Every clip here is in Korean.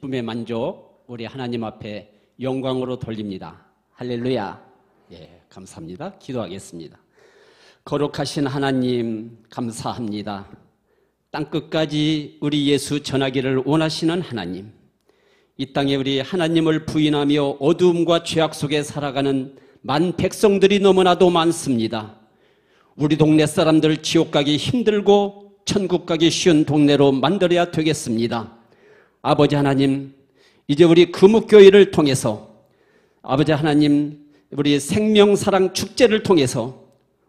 기쁨의 만족 우리 하나님 앞에 영광으로 돌립니다. 할렐루야. 예, 감사합니다. 기도하겠습니다. 거룩하신 하나님 감사합니다. 땅끝까지 우리 예수 전하기를 원하시는 하나님, 이 땅에 우리 하나님을 부인하며 어두움과 죄악 속에 살아가는 만 백성들이 너무나도 많습니다. 우리 동네 사람들 지옥 가기 힘들고 천국 가기 쉬운 동네로 만들어야 되겠습니다. 아버지 하나님, 이제 우리 금옥교회를 통해서 아버지 하나님, 우리 생명사랑 축제를 통해서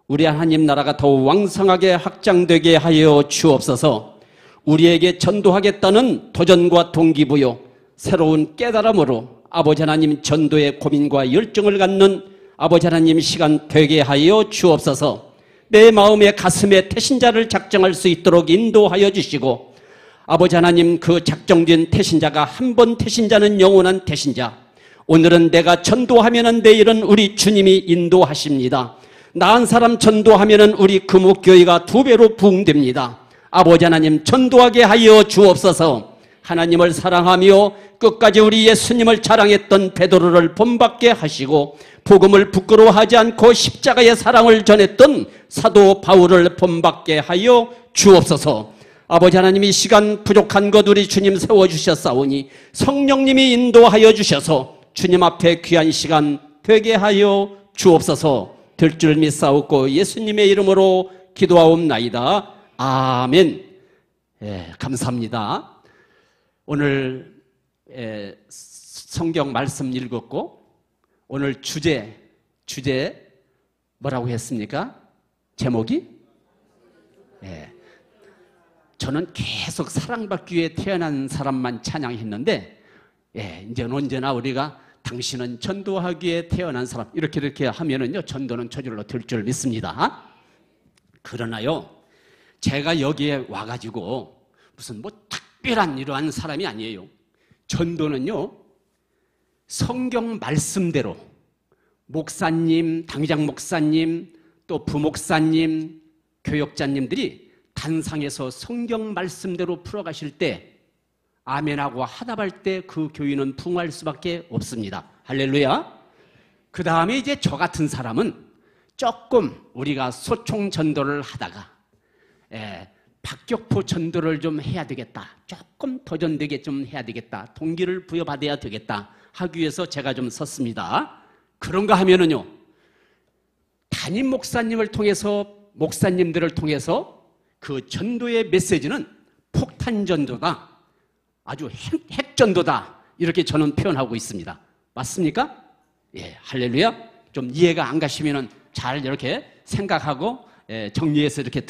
우리 하나님 나라가 더욱 왕성하게 확장되게 하여 주옵소서. 우리에게 전도하겠다는 도전과 동기부여, 새로운 깨달음으로 아버지 하나님 전도의 고민과 열정을 갖는 아버지 하나님 시간 되게 하여 주옵소서. 내 마음의 가슴에 태신자를 작정할 수 있도록 인도하여 주시고, 아버지 하나님 그 작정된 태신자가 한 번 태신자는 영원한 태신자, 오늘은 내가 전도하면은 내일은 우리 주님이 인도하십니다. 나은 사람 전도하면은 우리 금옥교회가 2배로 부흥됩니다. 아버지 하나님 전도하게 하여 주옵소서. 하나님을 사랑하며 끝까지 우리 예수님을 자랑했던 베드로를 본받게 하시고, 복음을 부끄러워하지 않고 십자가의 사랑을 전했던 사도 바울을 본받게 하여 주옵소서. 아버지 하나님, 이 시간 부족한 것 우리 주님 세워주셨사오니 성령님이 인도하여 주셔서 주님 앞에 귀한 시간 되게 하여 주옵소서. 될 줄 믿사옵고 예수님의 이름으로 기도하옵나이다. 아멘. 예, 감사합니다. 오늘 성경 말씀 읽었고, 오늘 주제 뭐라고 했습니까? 제목이? 예. 저는 계속 사랑받기 위해 태어난 사람만 찬양했는데, 예, 이제는 언제나 우리가 당신은 전도하기에 태어난 사람, 이렇게 하면은요, 전도는 저절로 될 줄 믿습니다. 그러나요, 제가 여기에 와가지고 무슨 뭐 특별한 이러한 사람이 아니에요. 전도는요, 성경 말씀대로 목사님, 당장 목사님, 또 부목사님, 교역자님들이 단상에서 성경 말씀대로 풀어가실 때 아멘하고 하답할 때 그 교인은 부흥할 수밖에 없습니다. 할렐루야. 그 다음에 이제 저 같은 사람은 조금 우리가 소총 전도를 하다가 박격포 전도를 좀 해야 되겠다, 조금 도전되게 좀 해야 되겠다, 동기를 부여받아야 되겠다 하기 위해서 제가 좀 섰습니다. 그런가 하면은요, 담임 목사님을 통해서, 목사님들을 통해서 그 전도의 메시지는 폭탄 전도다, 아주 핵전도다, 이렇게 저는 표현하고 있습니다. 맞습니까? 예, 할렐루야. 좀 이해가 안 가시면은 잘 이렇게 생각하고 정리해서 이렇게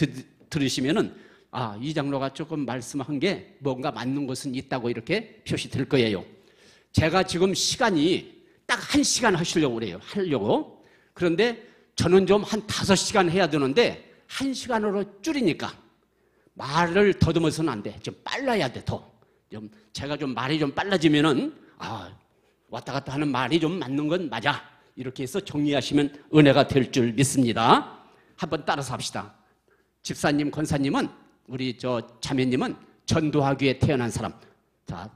들으시면은, 아, 이 장로가 조금 말씀한 게 뭔가 맞는 것은 있다고 이렇게 표시될 거예요. 제가 지금 시간이 딱 1시간 하려고. 그런데 저는 좀 한 5시간 해야 되는데 1시간으로 줄이니까 말을 더듬어서는 안 돼. 좀 빨라야 돼, 더. 제가 좀 말이 좀 빨라지면은, 왔다 갔다 하는 말이 좀 맞는 건 맞아, 이렇게 해서 정리하시면 은혜가 될 줄 믿습니다. 한번 따라서 합시다. 집사님, 권사님은, 우리 자매님은 전도하기 위해 태어난 사람. 자,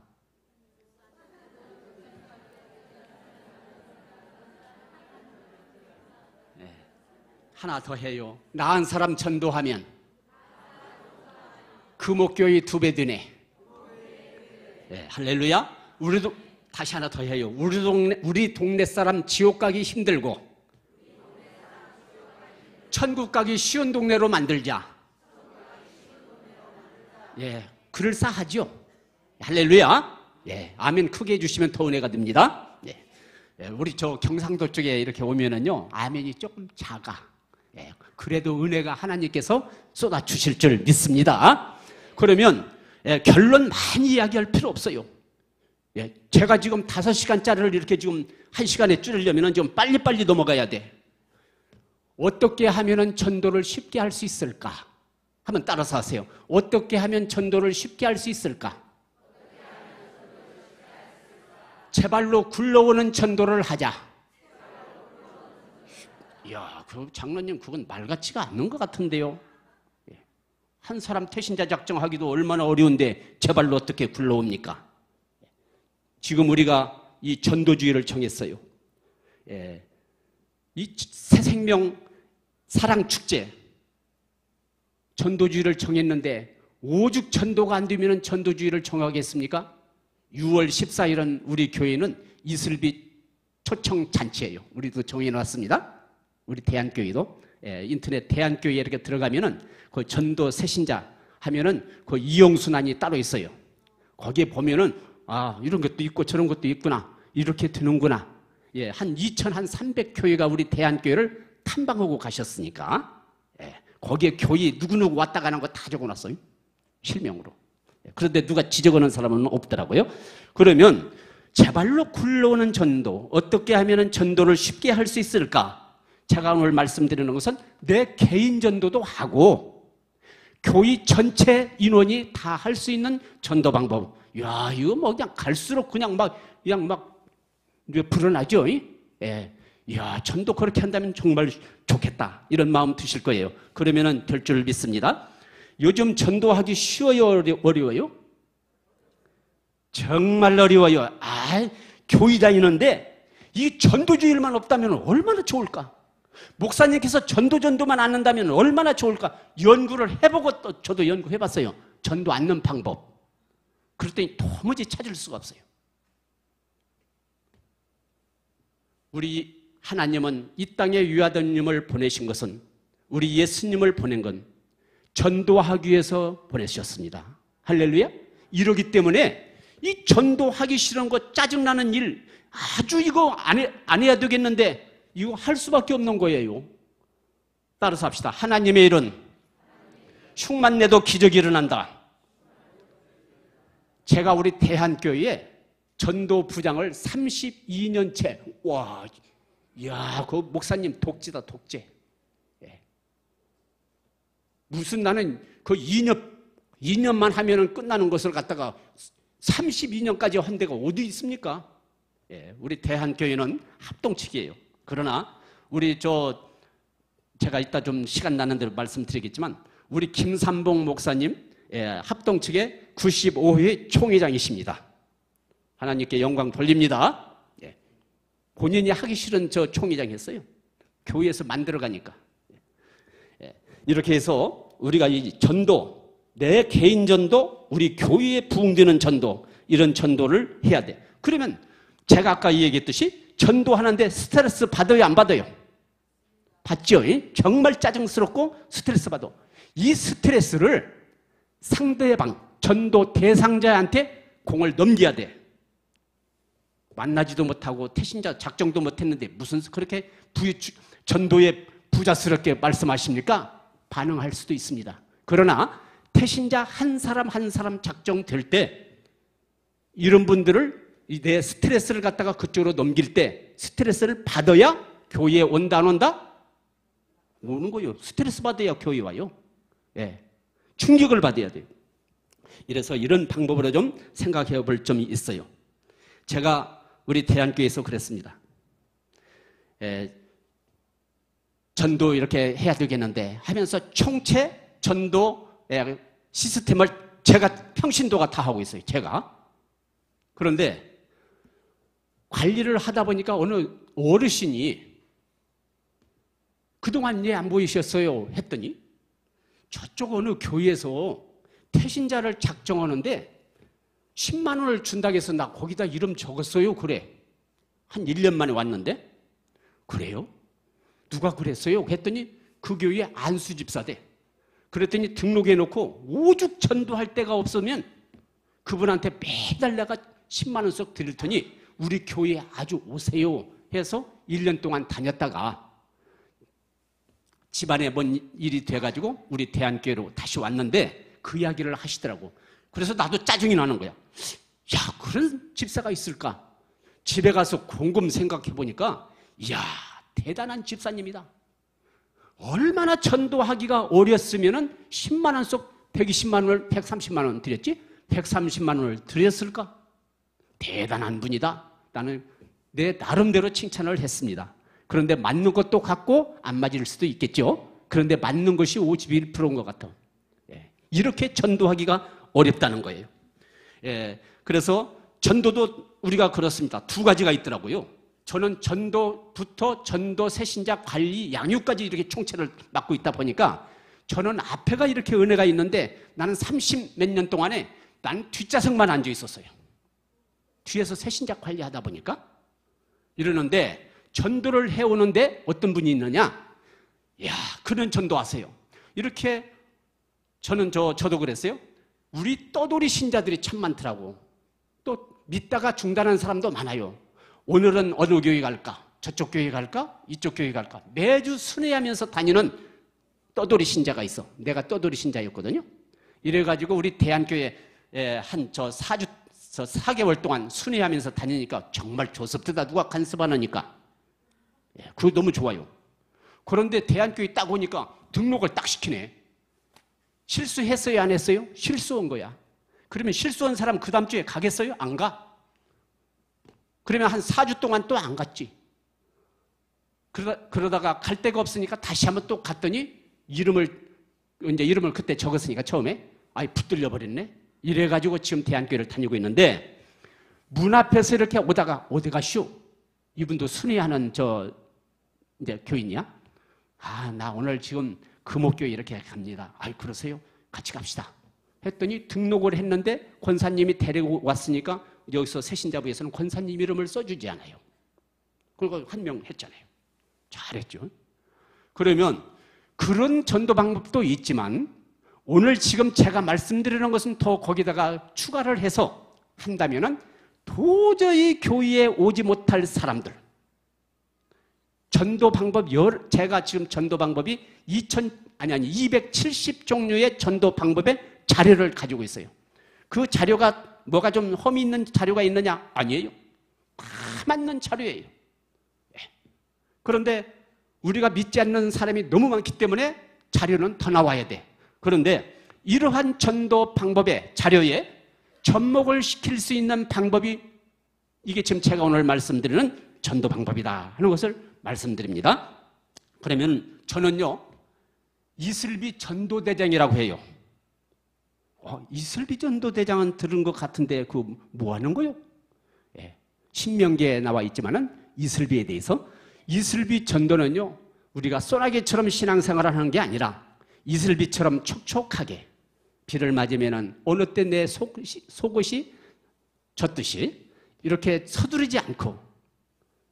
하나 더 해요. 나은 사람 전도하면 금옥교회 2배 되네. 네, 할렐루야. 우리도 다시 하나 더 해요. 우리 동네 사람 지옥 가기 힘들고 천국 가기 쉬운 동네로 만들자. 예, 그럴싸하죠. 할렐루야. 예, 아멘 크게 해주시면 더 은혜가 됩니다. 예, 우리 경상도 쪽에 이렇게 오면은요, 아멘이 조금 작아. 예, 그래도 은혜가 하나님께서 쏟아 주실 줄 믿습니다. 그러면 결론 많이 이야기할 필요 없어요. 예, 제가 지금 5시간짜리를 이렇게 지금 1시간에 줄이려면 좀 빨리빨리 넘어가야 돼. 어떻게 하면 전도를 쉽게 할 수 있을까? 한번 따라서 하세요. 어떻게 하면 전도를 쉽게 할 수 있을까? 제발로 굴러오는 전도를 하자. 이야, 장로님 그건 말 같지가 않는 것 같은데요. 한 사람 태신자 작정하기도 얼마나 어려운데 제발로 어떻게 굴러옵니까? 지금 우리가 이 전도주의를 정했어요. 예. 이 새생명 사랑축제 전도주의를 정했는데 오죽 전도가 안 되면 전도주의를 정하겠습니까? 6월 14일은 우리 교회는 이슬빛 초청잔치예요. 우리도 정해놨습니다. 우리 대한교회도. 예, 인터넷 대한교회에 이렇게 들어가면은 그 전도 새신자 하면은 그 이용순환이 따로 있어요. 거기에 보면은 아, 이런 것도 있고 저런 것도 있구나. 이렇게 되는구나. 예, 한 2,300교회가 우리 대한교회를 탐방하고 가셨으니까. 예, 거기에 교회 누구누구 왔다 가는 거 다 적어놨어요. 실명으로. 그런데 누가 지적하는 사람은 없더라고요. 그러면 제발로 굴러오는 전도, 어떻게 하면 전도를 쉽게 할 수 있을까? 제가 오늘 말씀드리는 것은 내 개인 전도도 하고 교회 전체 인원이 다 할 수 있는 전도 방법. 야, 이거 뭐 그냥 갈수록 그냥 막 불어나죠. 예. 야, 전도 그렇게 한다면 정말 좋겠다. 이런 마음 드실 거예요. 그러면은 될 줄 믿습니다. 요즘 전도하기 쉬워요, 어려워요? 정말 어려워요. 아, 교회 다니는데 이 전도주의만 없다면 얼마나 좋을까? 목사님께서 전도만 안 한다면 얼마나 좋을까? 연구를 해보고 또 저도 연구해봤어요. 전도 않는 방법. 그랬더니 도무지 찾을 수가 없어요. 우리 하나님은 이 땅에 유아들님을 보내신 것은, 우리 예수님을 보낸 건 전도하기 위해서 보내셨습니다. 할렐루야. 이러기 때문에 이 전도하기 싫은 거, 짜증나는 일, 아주 이거 안 해야 되겠는데 이거 할 수밖에 없는 거예요. 따라서 합시다. 하나님의 일은 흉만 내도 기적이 일어난다. 제가 우리 대한교회에 전도 부장을 32년째, 와, 야, 그 목사님 독재다, 독재. 예. 무슨 나는 그 2년만 하면은 끝나는 것을 갖다가 32년까지 한 데가 어디 있습니까? 예, 우리 대한교회는 합동측이에요. 그러나 우리 제가 이따 좀 시간 나는 대로 말씀드리겠지만 우리 김삼봉 목사님, 예, 합동측의 95회 총회장이십니다. 하나님께 영광 돌립니다. 예. 본인이 하기 싫은 저 총회장 했어요. 교회에서 만들어가니까. 예. 이렇게 해서 우리가 이 전도, 내 개인 전도, 우리 교회에 부응되는 전도, 이런 전도를 해야 돼. 그러면 제가 아까 얘기했듯이 전도하는데 스트레스 받아요, 안 받아요? 받죠. 정말 짜증스럽고 스트레스 받아. 이 스트레스를 상대방, 전도 대상자한테 공을 넘겨야 돼. 만나지도 못하고 태신자 작정도 못했는데 무슨 그렇게 전도에 부자스럽게 말씀하십니까? 반응할 수도 있습니다. 그러나 태신자 한 사람 한 사람 작정될 때 이런 분들을 내 스트레스를 갖다가 그쪽으로 넘길 때 스트레스를 받아야 교회에 온다 안 온다? 오는 거예요. 스트레스 받아야 교회 와요. 예. 충격을 받아야 돼요. 이래서 이런 방법으로 좀 생각해 볼 점이 있어요. 제가 우리 대한교회에서 그랬습니다. 예, 전도 이렇게 해야 되겠는데 하면서 총체 전도 시스템을 제가 평신도가 다 하고 있어요. 제가. 그런데 관리를 하다 보니까 어느 어르신이 그동안 왜 안 보이셨어요? 했더니 저쪽 어느 교회에서 태신자를 작정하는데 10만 원을 준다고 해서 나 거기다 이름 적었어요. 그래. 한 1년 만에 왔는데 그래요? 누가 그랬어요? 했더니 그 교회 안수 집사대. 그랬더니 등록해놓고 오죽 전도할 데가 없으면 그분한테 매달 내가 10만 원 씩 드릴 테니 우리 교회에 아주 오세요 해서 1년 동안 다녔다가 집안에 뭔 일이 돼가지고 우리 대한교회로 다시 왔는데 그 이야기를 하시더라고. 그래서 나도 짜증이 나는 거야. 야, 그런 집사가 있을까? 집에 가서 곰곰 생각해 보니까 이야, 대단한 집사님이다. 얼마나 전도하기가 어렸으면은 10만 원 속 120만 원을 130만 원 드렸지? 130만 원을 드렸을까? 대단한 분이다. 나는 내 나름대로 칭찬을 했습니다. 그런데 맞는 것도 같고 안 맞을 수도 있겠죠. 그런데 맞는 것이 51%인 것 같아. 예. 이렇게 전도하기가 어렵다는 거예요. 예. 그래서 전도도 우리가 그렇습니다. 두 가지가 있더라고요. 저는 전도부터 전도 새신자 관리 양육까지 이렇게 총체를 맡고 있다 보니까 저는 앞에가 이렇게 은혜가 있는데 나는 30 몇 년 동안에 나는 뒷좌석만 앉아 있었어요. 뒤에서 새신자 관리하다 보니까 이러는데 전도를 해오는데 어떤 분이 있느냐? 이야, 그는 전도하세요. 이렇게 저도 그랬어요. 우리 떠돌이 신자들이 참 많더라고. 또 믿다가 중단한 사람도 많아요. 오늘은 어느 교회 갈까? 저쪽 교회 갈까? 이쪽 교회 갈까? 매주 순회하면서 다니는 떠돌이 신자가 있어. 내가 떠돌이 신자였거든요. 이래가지고 우리 대한교회 한 4개월 동안 순회하면서 다니니까 정말 조섭되다. 누가 간섭하니까. 그거 너무 좋아요. 그런데 대한교회 딱 오니까 등록을 딱 시키네. 실수했어요? 안 했어요? 실수한 거야. 그러면 실수한 사람 그 다음 주에 가겠어요? 안 가? 그러면 한 4주 동안 또 안 갔지. 그러다가 갈 데가 없으니까 다시 한번 또 갔더니 이름을 그때 적었으니까 처음에 붙들려 버렸네. 이래가지고 지금 대한교회를 다니고 있는데 문 앞에서 이렇게 오다가 어디 가시오? 이분도 순회하는 이제 교인이야? 나 오늘 지금 금옥교회 이렇게 갑니다. 그러세요? 같이 갑시다. 했더니 등록을 했는데 권사님이 데리고 왔으니까 여기서 새신자부에서는 권사님 이름을 써주지 않아요. 그리고 한 명 했잖아요. 잘했죠. 그러면 그런 전도 방법도 있지만 오늘 지금 제가 말씀드리는 것은 더 거기다가 추가를 해서 한다면은 도저히 교회에 오지 못할 사람들 전도 방법 제가 지금 전도 방법이 270종류의 전도 방법의 자료를 가지고 있어요. 그 자료가 뭐가 좀 험이 있는 자료가 있느냐? 아니에요. 다 맞는 자료예요. 그런데 우리가 믿지 않는 사람이 너무 많기 때문에 자료는 더 나와야 돼. 그런데 이러한 전도 방법의 자료에 접목을 시킬 수 있는 방법이 이게 지금 제가 오늘 말씀드리는 전도 방법이다 하는 것을 말씀드립니다. 그러면 저는요 이슬비 전도대장이라고 해요. 이슬비 전도대장은 들은 것 같은데 그 뭐 하는 거요? 신명기에 나와 있지만은 이슬비에 대해서 이슬비 전도는요 우리가 소나기처럼 신앙생활을 하는 게 아니라 이슬비처럼 촉촉하게 비를 맞으면은 어느 때 내 속옷이 젖듯이 이렇게 서두르지 않고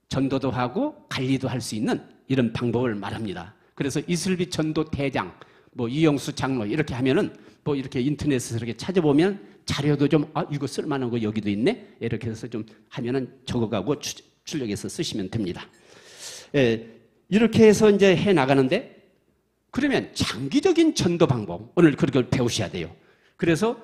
전도도 하고 관리도 할 수 있는 이런 방법을 말합니다. 그래서 이슬비 전도 대장, 이영수 장로 이렇게 하면은 이렇게 인터넷에서 이렇게 찾아보면 자료도 좀 이거 쓸만한 거 여기도 있네 이렇게 해서 좀 하면은 적어가고 출력해서 쓰시면 됩니다. 이렇게 해서 이제 해 나가는데 그러면 장기적인 전도 방법 오늘 그걸 배우셔야 돼요. 그래서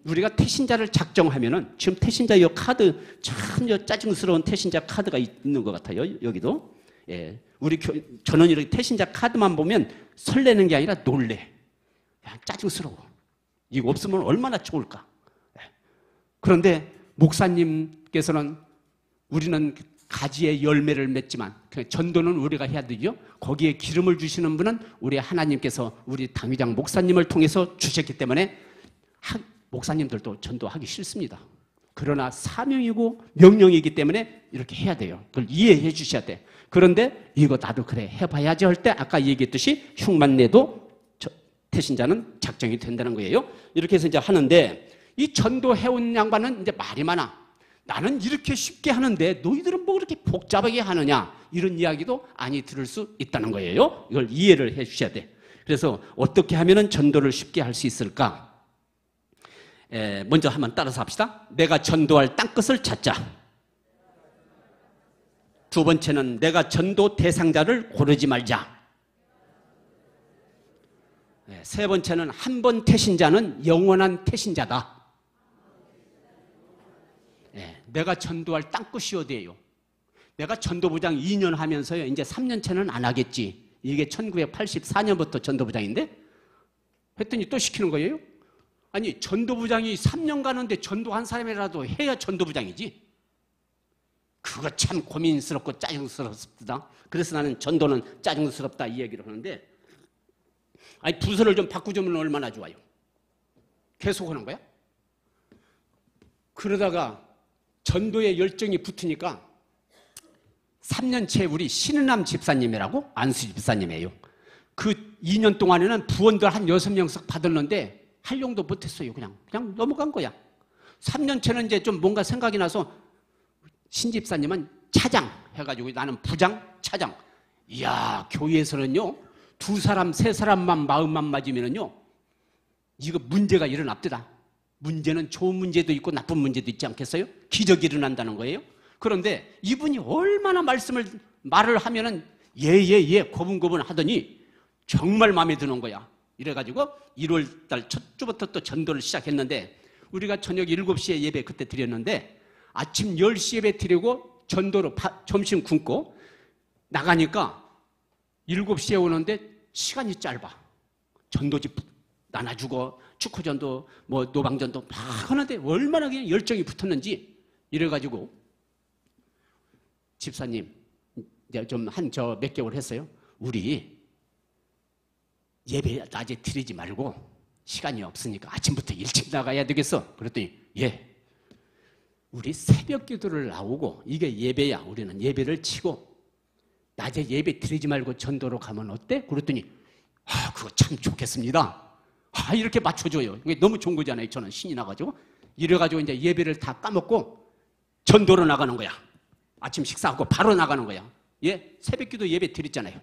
우리가 태신자를 작정하면은 지금 태신자 이 카드 참 짜증스러운 태신자 카드가 있는 것 같아요. 여기도 저는 이렇게 태신자 카드만 보면 설레는 게 아니라 놀래. 짜증스러워. 이거 없으면 얼마나 좋을까. 그런데 목사님께서는 우리는 가지의 열매를 맺지만 전도는 우리가 해야 되죠. 거기에 기름을 주시는 분은 우리 하나님께서 우리 당회장 목사님을 통해서 주셨기 때문에 목사님들도 전도하기 싫습니다. 그러나 사명이고 명령이기 때문에 이렇게 해야 돼요. 그걸 이해해 주셔야 돼. 그런데 이거 나도 그래 해봐야지 할 때 아까 얘기했듯이 흉만 내도 태신자는 작정이 된다는 거예요. 이렇게 해서 이제 하는데 이 전도해온 양반은 이제 말이 많아. 나는 이렇게 쉽게 하는데 너희들은 뭐 그렇게 복잡하게 하느냐 이런 이야기도 많이 들을 수 있다는 거예요. 이걸 이해를 해 주셔야 돼. 그래서 어떻게 하면 전도를 쉽게 할 수 있을까? 먼저 한번 따라서 합시다. 내가 전도할 땅끝을 찾자. 두 번째는 내가 전도 대상자를 고르지 말자. 세 번째는 한 번 태신자는 영원한 태신자다. 내가 전도할 땅끝이 어디예요? 내가 전도부장 2년 하면서요. 이제 3년째는 안 하겠지. 이게 1984년부터 전도부장인데 했더니 또 시키는 거예요. 아니 전도부장이 3년 가는데 전도한 사람이라도 해야 전도부장이지. 그거 참 고민스럽고 짜증스럽다. 그래서 나는 전도는 짜증스럽다 이 얘기를 하는데 아니 부서를 좀 바꾸자면 얼마나 좋아요. 계속 하는 거야? 그러다가 전도의 열정이 붙으니까 3년째 우리 신은남 집사님이라고 안수 집사님이에요. 그 2년 동안에는 부원들 한 6명씩 받았는데 활용도 못했어요. 그냥 넘어간 거야. 3년째는 이제 좀 뭔가 생각이 나서 신 집사님은 차장 해가지고 나는 부장, 차장. 이야, 교회에서는요 2사람, 3사람만 마음만 맞으면은요 이거 문제가 일어납니다. 문제는 좋은 문제도 있고 나쁜 문제도 있지 않겠어요? 기적이 일어난다는 거예요. 그런데 이분이 얼마나 말을 하면은 예 고분고분 하더니 정말 마음에 드는 거야. 이래가지고 1월달 첫 주부터 또 전도를 시작했는데 우리가 저녁 7시에 예배 그때 드렸는데 아침 10시 예배 드리고 전도로 점심 굶고 나가니까 7시에 오는데 시간이 짧아. 전도집 나눠주고 축구전도 뭐 노방전도 막 하는데 얼마나 그냥 열정이 붙었는지 이래가지고 집사님 이제 좀 몇 개월 했어요. 우리 예배 낮에 드리지 말고 시간이 없으니까 아침부터 일찍 나가야 되겠어. 그랬더니 예. 우리 새벽 기도를 나오고 이게 예배야. 우리는 예배를 치고 낮에 예배 드리지 말고 전도로 가면 어때? 그랬더니 그거 참 좋겠습니다. 이렇게 맞춰줘요. 이게 너무 좋은 거잖아요. 저는 신이 나가지고 이래가지고 이제 예배를 다 까먹고 전도로 나가는 거야. 아침 식사하고 바로 나가는 거야. 예, 새벽기도 예배 드렸잖아요.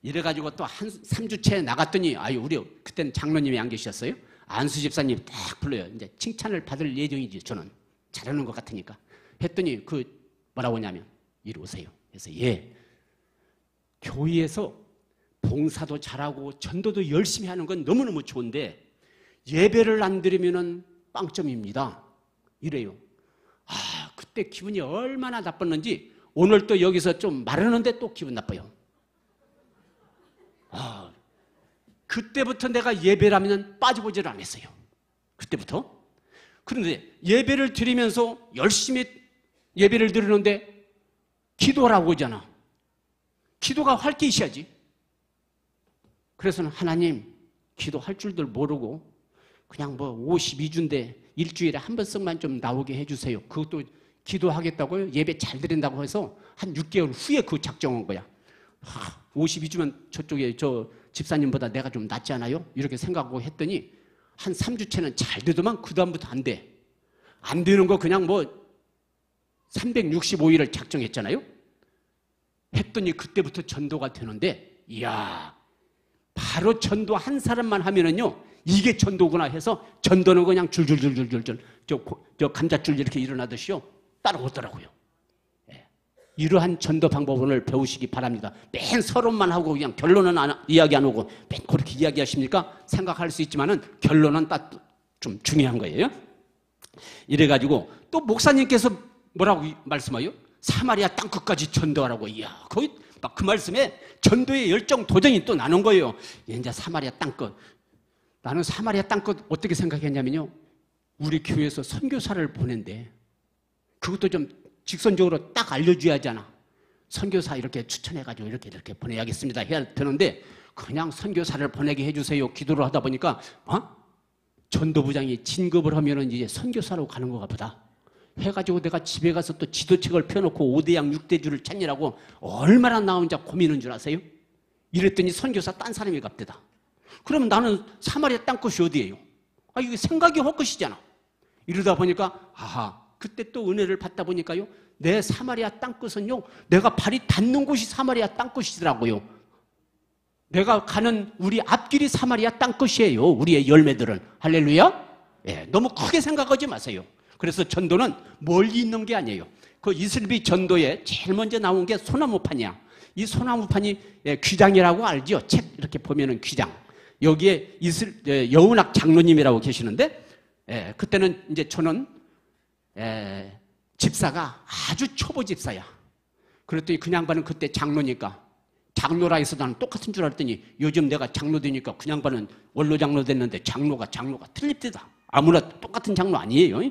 이래가지고 또 한 3주째 나갔더니 우리 그때는 장로님이 안 계셨어요. 안수 집사님 딱 불러요. 이제 칭찬을 받을 예정이지. 저는 잘하는 것 같으니까 했더니 뭐라고 하냐면 이리 오세요. 그래서 예, 교회에서 봉사도 잘하고 전도도 열심히 하는 건 너무너무 좋은데 예배를 안 드리면은 빵점입니다. 이래요. 그때 기분이 얼마나 나빴는지 오늘 또 여기서 좀 말하는데 또 기분 나빠요. 그때부터 내가 예배라면 빠져보지를 않았어요. 그때부터. 그런데 예배를 드리면서 열심히 예배를 드리는데 기도라고 하잖아. 기도가 활기셔야지. 그래서는 하나님 기도할 줄들 모르고 그냥 52주인데 일주일에 한 번씩만 좀 나오게 해주세요. 그것도 기도하겠다고요? 예배 잘 드린다고 해서 한 6개월 후에 그 작정한 거야. 52주면 저쪽에 저 집사님보다 내가 좀 낫지 않아요? 이렇게 생각하고 했더니 한 3주째는 잘 되더만 그 다음부터 안 돼. 안 되는 거 그냥 365일을 작정했잖아요. 했더니 그때부터 전도가 되는데 이야, 바로 전도 한 사람만 하면은요 이게 전도구나 해서 전도는 그냥 줄줄줄줄줄 저 감자줄 이렇게 일어나듯이요 따라오더라고요. 이러한 전도 방법을 배우시기 바랍니다. 맨 서론만 하고 그냥 결론은 이야기 안 하고 맨 그렇게 이야기하십니까? 생각할 수 있지만은 결론은 딱 좀 중요한 거예요. 이래가지고 또 목사님께서 뭐라고 말씀해요? 사마리아 땅끝까지 전도하라고. 이야, 거의 막 그 말씀에 전도의 열정 도전이 또 나는 거예요. 이제 사마리아 땅끝. 나는 사마리아 땅끝 어떻게 생각했냐면요. 우리 교회에서 선교사를 보낸대. 그것도 좀 직선적으로 딱 알려줘야 하잖아. 선교사 이렇게 추천해가지고 이렇게 보내야겠습니다 해야 되는데 그냥 선교사를 보내게 해주세요 기도를 하다 보니까 전도부장이 진급을 하면은 이제 선교사로 가는 거가 보다 해가지고 내가 집에 가서 또 지도책을 펴놓고 5대양 6대주를 찾느라고 얼마나 나 혼자 고민한 줄 아세요? 이랬더니 선교사 딴 사람이 갑대다. 그러면 나는 사마리아 땅끝이 어디예요? 이게 생각이 헛것이잖아. 이러다 보니까 그때 또 은혜를 받다 보니까요 내 사마리아 땅끝은요 내가 발이 닿는 곳이 사마리아 땅끝이더라고요. 내가 가는 우리 앞길이 사마리아 땅끝이에요. 우리의 열매들은. 할렐루야. 예, 너무 크게 생각하지 마세요. 그래서 전도는 멀리 있는 게 아니에요. 그 이슬비 전도에 제일 먼저 나온 게 소나무판이야. 이 소나무판이 귀장이라고 알죠? 책 이렇게 보면은 귀장. 여기에 여운학 장로님이라고 계시는데 그때는 이제 저는 집사가 아주 초보 집사야. 그랬더니 그 양반은 그때 장로니까 장로라 해서 나는 똑같은 줄 알았더니 요즘 내가 장로 되니까 그 양반은 원로 장로 됐는데 장로가 틀립니다. 아무나 똑같은 장로 아니에요.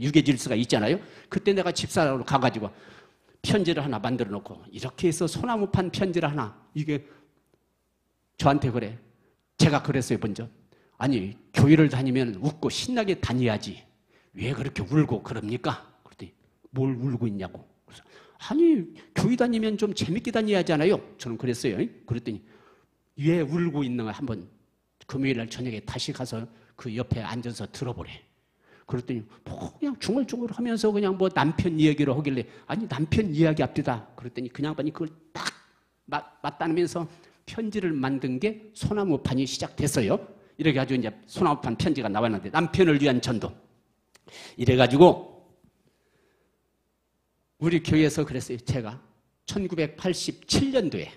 유계 질서가 있잖아요. 그때 내가 집사로 가가지고 편지를 하나 만들어 놓고 이렇게 해서 소나무판 편지를 하나 이게 저한테 그래. 제가 그랬어요 먼저. 아니 교회를 다니면 웃고 신나게 다녀야지 왜 그렇게 울고 그럽니까? 그랬더니 뭘 울고 있냐고. 그래서 아니 교회 다니면 좀 재밌게 다녀야 하잖아요. 저는 그랬어요. 그랬더니 왜 울고 있는 걸 한번 금요일 날 저녁에 다시 가서 그 옆에 앉아서 들어보래. 그랬더니 뭐 그냥 중얼중얼 하면서 그냥 뭐 남편 이야기를 하길래 아니 남편 이야기 앞뒤다. 그랬더니 그 양반이 그걸 딱 맞다면서 편지를 만든 게 소나무판이 시작됐어요. 이래가지고 이제 소나무판 편지가 나왔는데 남편을 위한 전도. 이래가지고 우리 교회에서 그랬어요. 제가 1987년도에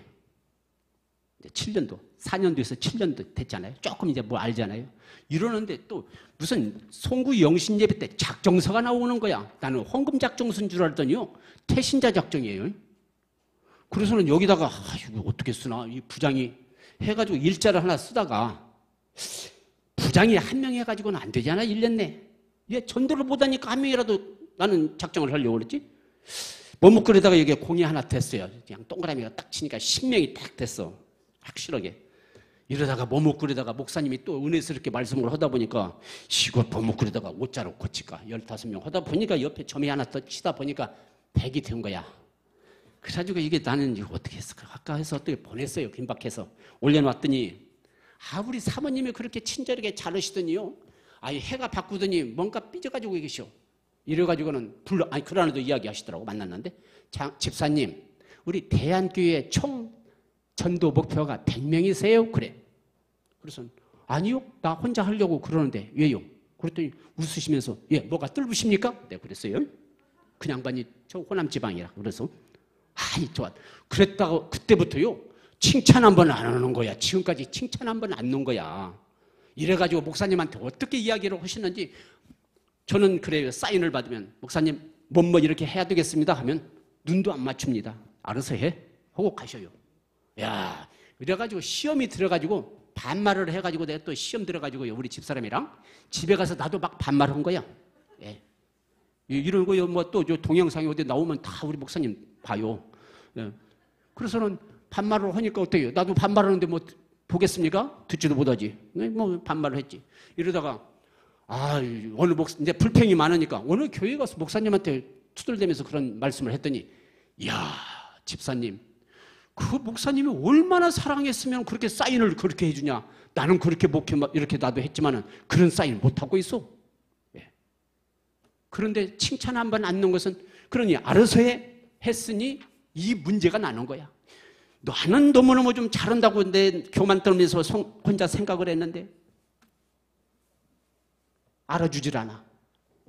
7년도, 4년도에서 7년도 됐잖아요. 조금 이제 뭐 알잖아요. 이러는데 또 무슨 송구 영신 예배 때 작정서가 나오는 거야. 나는 헌금 작정서인 줄 알았더니요. 태신자 작정이에요. 그래서는 여기다가 이거 어떻게 쓰나 이 부장이 해가지고 일자를 하나 쓰다가 부장이 한 명 해가지고는 안 되잖아. 1년 내. 얘 전도를 못하니까 한 명이라도 나는 작정을 하려고 그랬지. 머뭇거리다가 여기에 공이 하나 됐어요. 그냥 동그라미가 딱 치니까 10명이 딱 됐어. 확실하게. 이러다가 머뭇거리다가 목사님이 또 은혜스럽게 말씀을 하다 보니까 이거 머뭇거리다가 5자로 고칠까 15명 하다 보니까 옆에 점이 하나 더 치다 보니까 100이 된 거야. 그래가지고 이게 나는 이거 어떻게 했을까 아까 해서 어떻게 보냈어요. 긴박해서 올려놨더니 우리 사모님이 그렇게 친절하게 잘하시더니요. 해가 바꾸더니 뭔가 삐져가지고 계셔. 이래가지고는 그러나도 이야기하시더라고. 만났는데 집사님 우리 대한교회 총 전도 목표가 100명이세요? 그래. 그래서 아니요. 나 혼자 하려고 그러는데 왜요? 그랬더니 웃으시면서 뭐가 뜰부십니까? 네, 그랬어요. 그 양반이 저 호남 지방이라. 그래서 좋아. 그랬다고 그때부터요. 칭찬 한 번 안 하는 거야. 지금까지 칭찬 한 번 안 놓은 거야. 이래가지고 목사님한테 어떻게 이야기를 하시는지 저는 그래요. 사인을 받으면 목사님 뭐 이렇게 해야 되겠습니다 하면 눈도 안 맞춥니다. 알아서 해. 하고 가셔요. 야, 이래가지고 시험이 들어가지고 반말을 해가지고 내가 또 시험 들어가지고 우리 집사람이랑 집에 가서 나도 막 반말한 거야. 예. 이런 거요. 뭐 또 동영상이 어디 나오면 다 우리 목사님 봐요. 예. 그래서는 반말을 하니까 어때요? 나도 반말하는데 뭐 보겠습니까? 듣지도 못하지. 뭐 반말을 했지. 이러다가 어느 이제 불평이 많으니까 어느 교회 가서 목사님한테 투덜대면서 그런 말씀을 했더니 야, 집사님 그 목사님이 얼마나 사랑했으면 그렇게 사인을 그렇게 해주냐. 나는 그렇게 목회 이렇게 나도 했지만은 그런 사인 못하고 있어. 예. 그런데 칭찬 한 번 안 넣은 것은 그러니 알아서 했으니 이 문제가 나는 거야. 나는 너무너무 좀 잘한다고 내 교만 떨면서 혼자 생각을 했는데 알아주질 않아.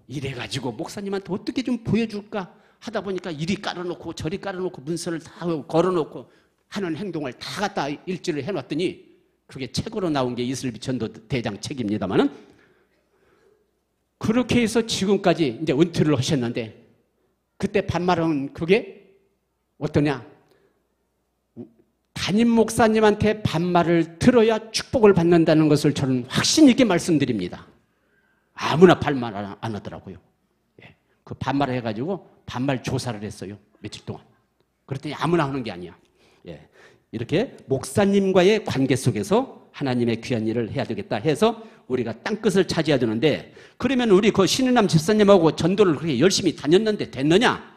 이래가지고 목사님한테 어떻게 좀 보여줄까 하다 보니까 이리 깔아놓고 저리 깔아놓고 문서를 다 걸어놓고 하는 행동을 다 갖다 일지를 해놨더니 그게 책으로 나온 게 이슬비 전도 대장 책입니다만은 그렇게 해서 지금까지 이제 은퇴를 하셨는데 그때 반말은 그게 어떠냐? 담임 목사님한테 반말을 들어야 축복을 받는다는 것을 저는 확신 있게 말씀드립니다. 아무나 반말 안 하더라고요. 예. 그 반말을 해가지고 반말 조사를 했어요. 며칠 동안. 그랬더니 아무나 하는 게 아니야. 예. 이렇게 목사님과의 관계 속에서 하나님의 귀한 일을 해야 되겠다 해서 우리가 땅끝을 차지해야 되는데 그러면 우리 그 신은남 집사님하고 전도를 그렇게 열심히 다녔는데 됐느냐?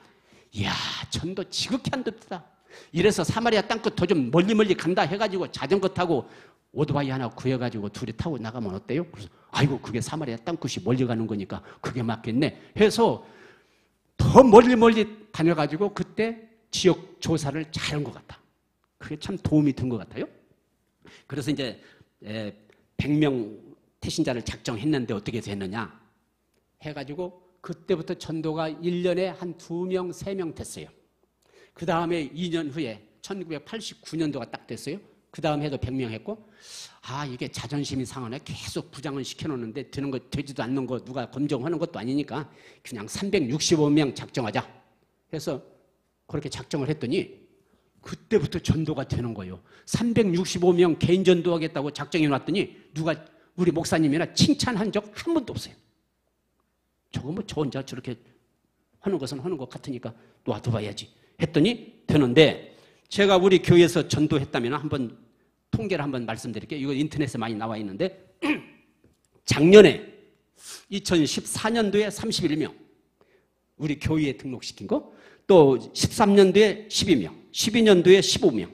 이야, 전도 지극히 안 됐다. 이래서 사마리아 땅끝 더 좀 멀리 간다 해가지고 자전거 타고 오토바이 하나 구해가지고 둘이 타고 나가면 어때요? 그래서 아이고 그게 사마리아 땅끝이 멀리 가는 거니까 그게 맞겠네 해서 더 멀리 다녀가지고 그때 지역 조사를 잘한 것 같다. 그게 참 도움이 된 것 같아요. 그래서 이제 100명 태신자를 작정했는데 어떻게 됐느냐 해가지고 그때부터 전도가 1년에 한 2명, 3명 됐어요. 그 다음에 2년 후에 1989년도가 딱 됐어요. 그 다음 해도 100명 했고 이게 자존심이 상하네. 계속 부장을 시켜놓는데 되지도 않는 거 누가 검증하는 것도 아니니까 그냥 365명 작정하자 해서 그렇게 작정을 했더니 그때부터 전도가 되는 거예요. 365명 개인 전도하겠다고 작정해 놨더니 누가 우리 목사님이나 칭찬한 적 한 번도 없어요. 저거 뭐 저 혼자 저렇게 하는 것은 하는 것 같으니까 놔둬봐야지 했더니 되는데 제가 우리 교회에서 전도했다면 한번 통계를 한번 말씀드릴게요. 이거 인터넷에 많이 나와 있는데 작년에 2014년도에 31명 우리 교회에 등록시킨 거. 또 13년도에 12명, 12년도에 15명,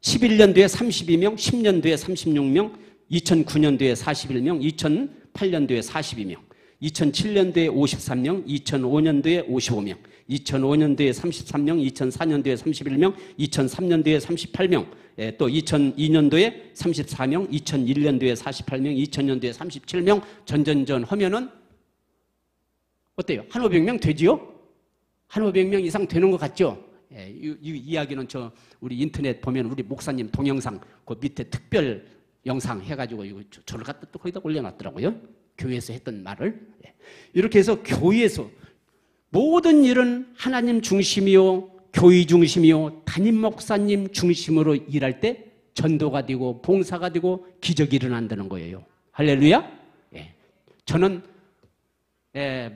11년도에 32명, 10년도에 36명, 2009년도에 41명, 2008년도에 42명, 2007년도에 53명, 2005년도에 55명, 2005년도에 33명, 2004년도에 31명, 2003년도에 38명, 또 2002년도에 34명, 2001년도에 48명, 2000년도에 37명, 전전전 하면은 어때요? 한 500명 되지요? 한 500명 이상 되는 것 같죠? 예, 이 이야기는 우리 인터넷 보면 우리 목사님 동영상 그 밑에 특별 영상 해가지고 이거 저를 갖다 또 거기다 올려놨더라고요. 교회에서 했던 말을. 예. 이렇게 해서 교회에서 모든 일은 하나님 중심이요, 교회 중심이요, 담임 목사님 중심으로 일할 때 전도가 되고 봉사가 되고 기적이 일어난다는 거예요. 할렐루야. 예. 저는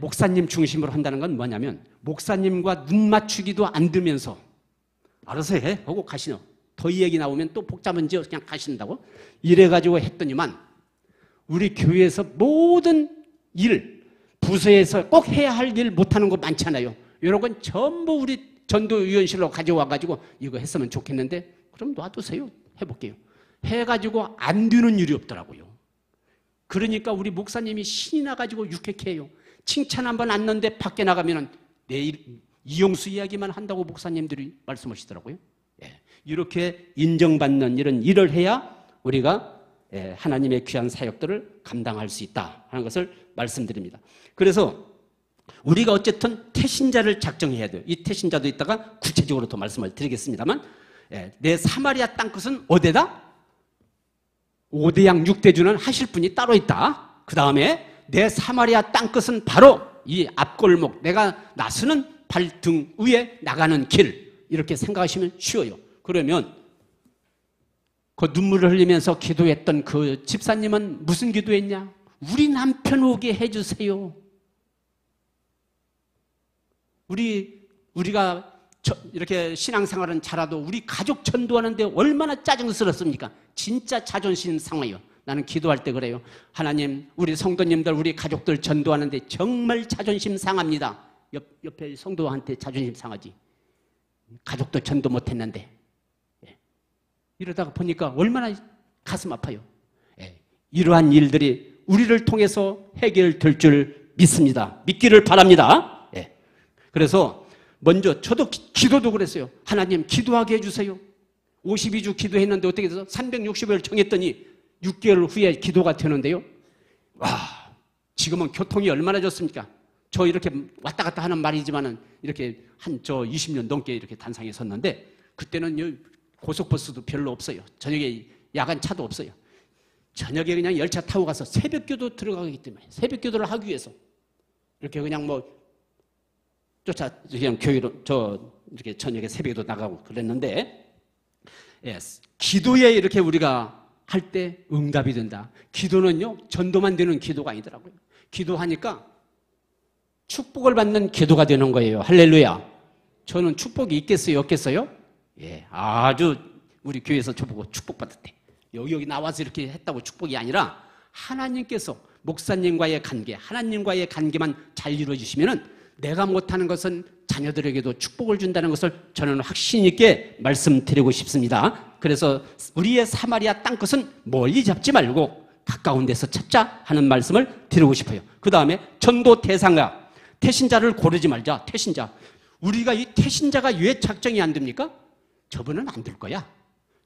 목사님 중심으로 한다는 건 뭐냐면 목사님과 눈 맞추기도 안 들면서 알아서 해 하고 가시노. 더 얘기 나오면 또 복잡한지 그냥 가신다고 이래가지고 했더니만 우리 교회에서 모든 일 부서에서 꼭 해야 할 일 못하는 거 많잖아요. 이런 건 전부 우리 전도위원실로 가져와가지고 이거 했으면 좋겠는데 그럼 놔두세요. 해볼게요. 해가지고 안 되는 일이 없더라고요. 그러니까 우리 목사님이 신이 나가지고 유쾌해요. 칭찬 한번 안 넣는데 밖에 나가면은 내일 이용수 이야기만 한다고 목사님들이 말씀하시더라고요. 예. 이렇게 인정받는 이런 일을 해야 우리가 하나님의 귀한 사역들을 감당할 수 있다 하는 것을 말씀드립니다. 그래서 우리가 어쨌든 태신자를 작정해야 돼요. 이 태신자도 이따가 구체적으로 더 말씀을 드리겠습니다만 내 사마리아 땅끝은 어디다? 5대양 6대주는 하실 분이 따로 있다. 그 다음에 내 사마리아 땅끝은 바로 이 앞골목 내가 나서는 발등 위에 나가는 길 이렇게 생각하시면 쉬워요. 그러면 그 눈물을 흘리면서 기도했던 그 집사님은 무슨 기도했냐? 우리 남편 오게 해주세요. 우리가 이렇게 신앙생활은 잘하도 우리 가족 전도하는데 얼마나 짜증스럽습니까? 진짜 자존심 상해요. 나는 기도할 때 그래요. 하나님, 우리 성도님들, 우리 가족들 전도하는데 정말 자존심 상합니다. 옆에 성도한테 자존심 상하지. 가족도 전도 못했는데. 이러다가 보니까 얼마나 가슴 아파요. 이러한 일들이 우리를 통해서 해결될 줄 믿습니다. 믿기를 바랍니다. 그래서 먼저 저도 기도도 그랬어요. 하나님 기도하게 해주세요. 52주 기도했는데 어떻게 돼서 360일 정했더니 6개월 후에 기도가 되는데요. 와, 지금은 교통이 얼마나 좋습니까? 저 이렇게 왔다 갔다 하는 말이지만은 이렇게 한 20년 넘게 이렇게 단상에 섰는데 그때는 고속버스도 별로 없어요. 저녁에 야간 차도 없어요. 저녁에 그냥 열차 타고 가서 새벽기도 들어가기 때문에 새벽기도를 하기 위해서 이렇게 그냥 그냥 교회로 이렇게 저녁에 새벽에도 나가고 그랬는데 기도에 이렇게 우리가 할 때 응답이 된다. 기도는요 전도만 되는 기도가 아니더라고요. 기도하니까 축복을 받는 기도가 되는 거예요. 할렐루야. 저는 축복이 있겠어요 없겠어요? 아주 우리 교회에서 저보고 축복받았대. 여기 나와서 이렇게 했다고 축복이 아니라 하나님께서 목사님과의 관계, 하나님과의 관계만 잘 이루어지시면은 내가 못하는 것은 자녀들에게도 축복을 준다는 것을 저는 확신 있게 말씀드리고 싶습니다. 그래서 우리의 사마리아 땅끝은 멀리 잡지 말고 가까운 데서 찾자 하는 말씀을 드리고 싶어요. 그 다음에 전도 대상자, 태신자를 고르지 말자. 태신자. 우리가 이 태신자가 왜 작정이 안 됩니까? 저분은 안 될 거야.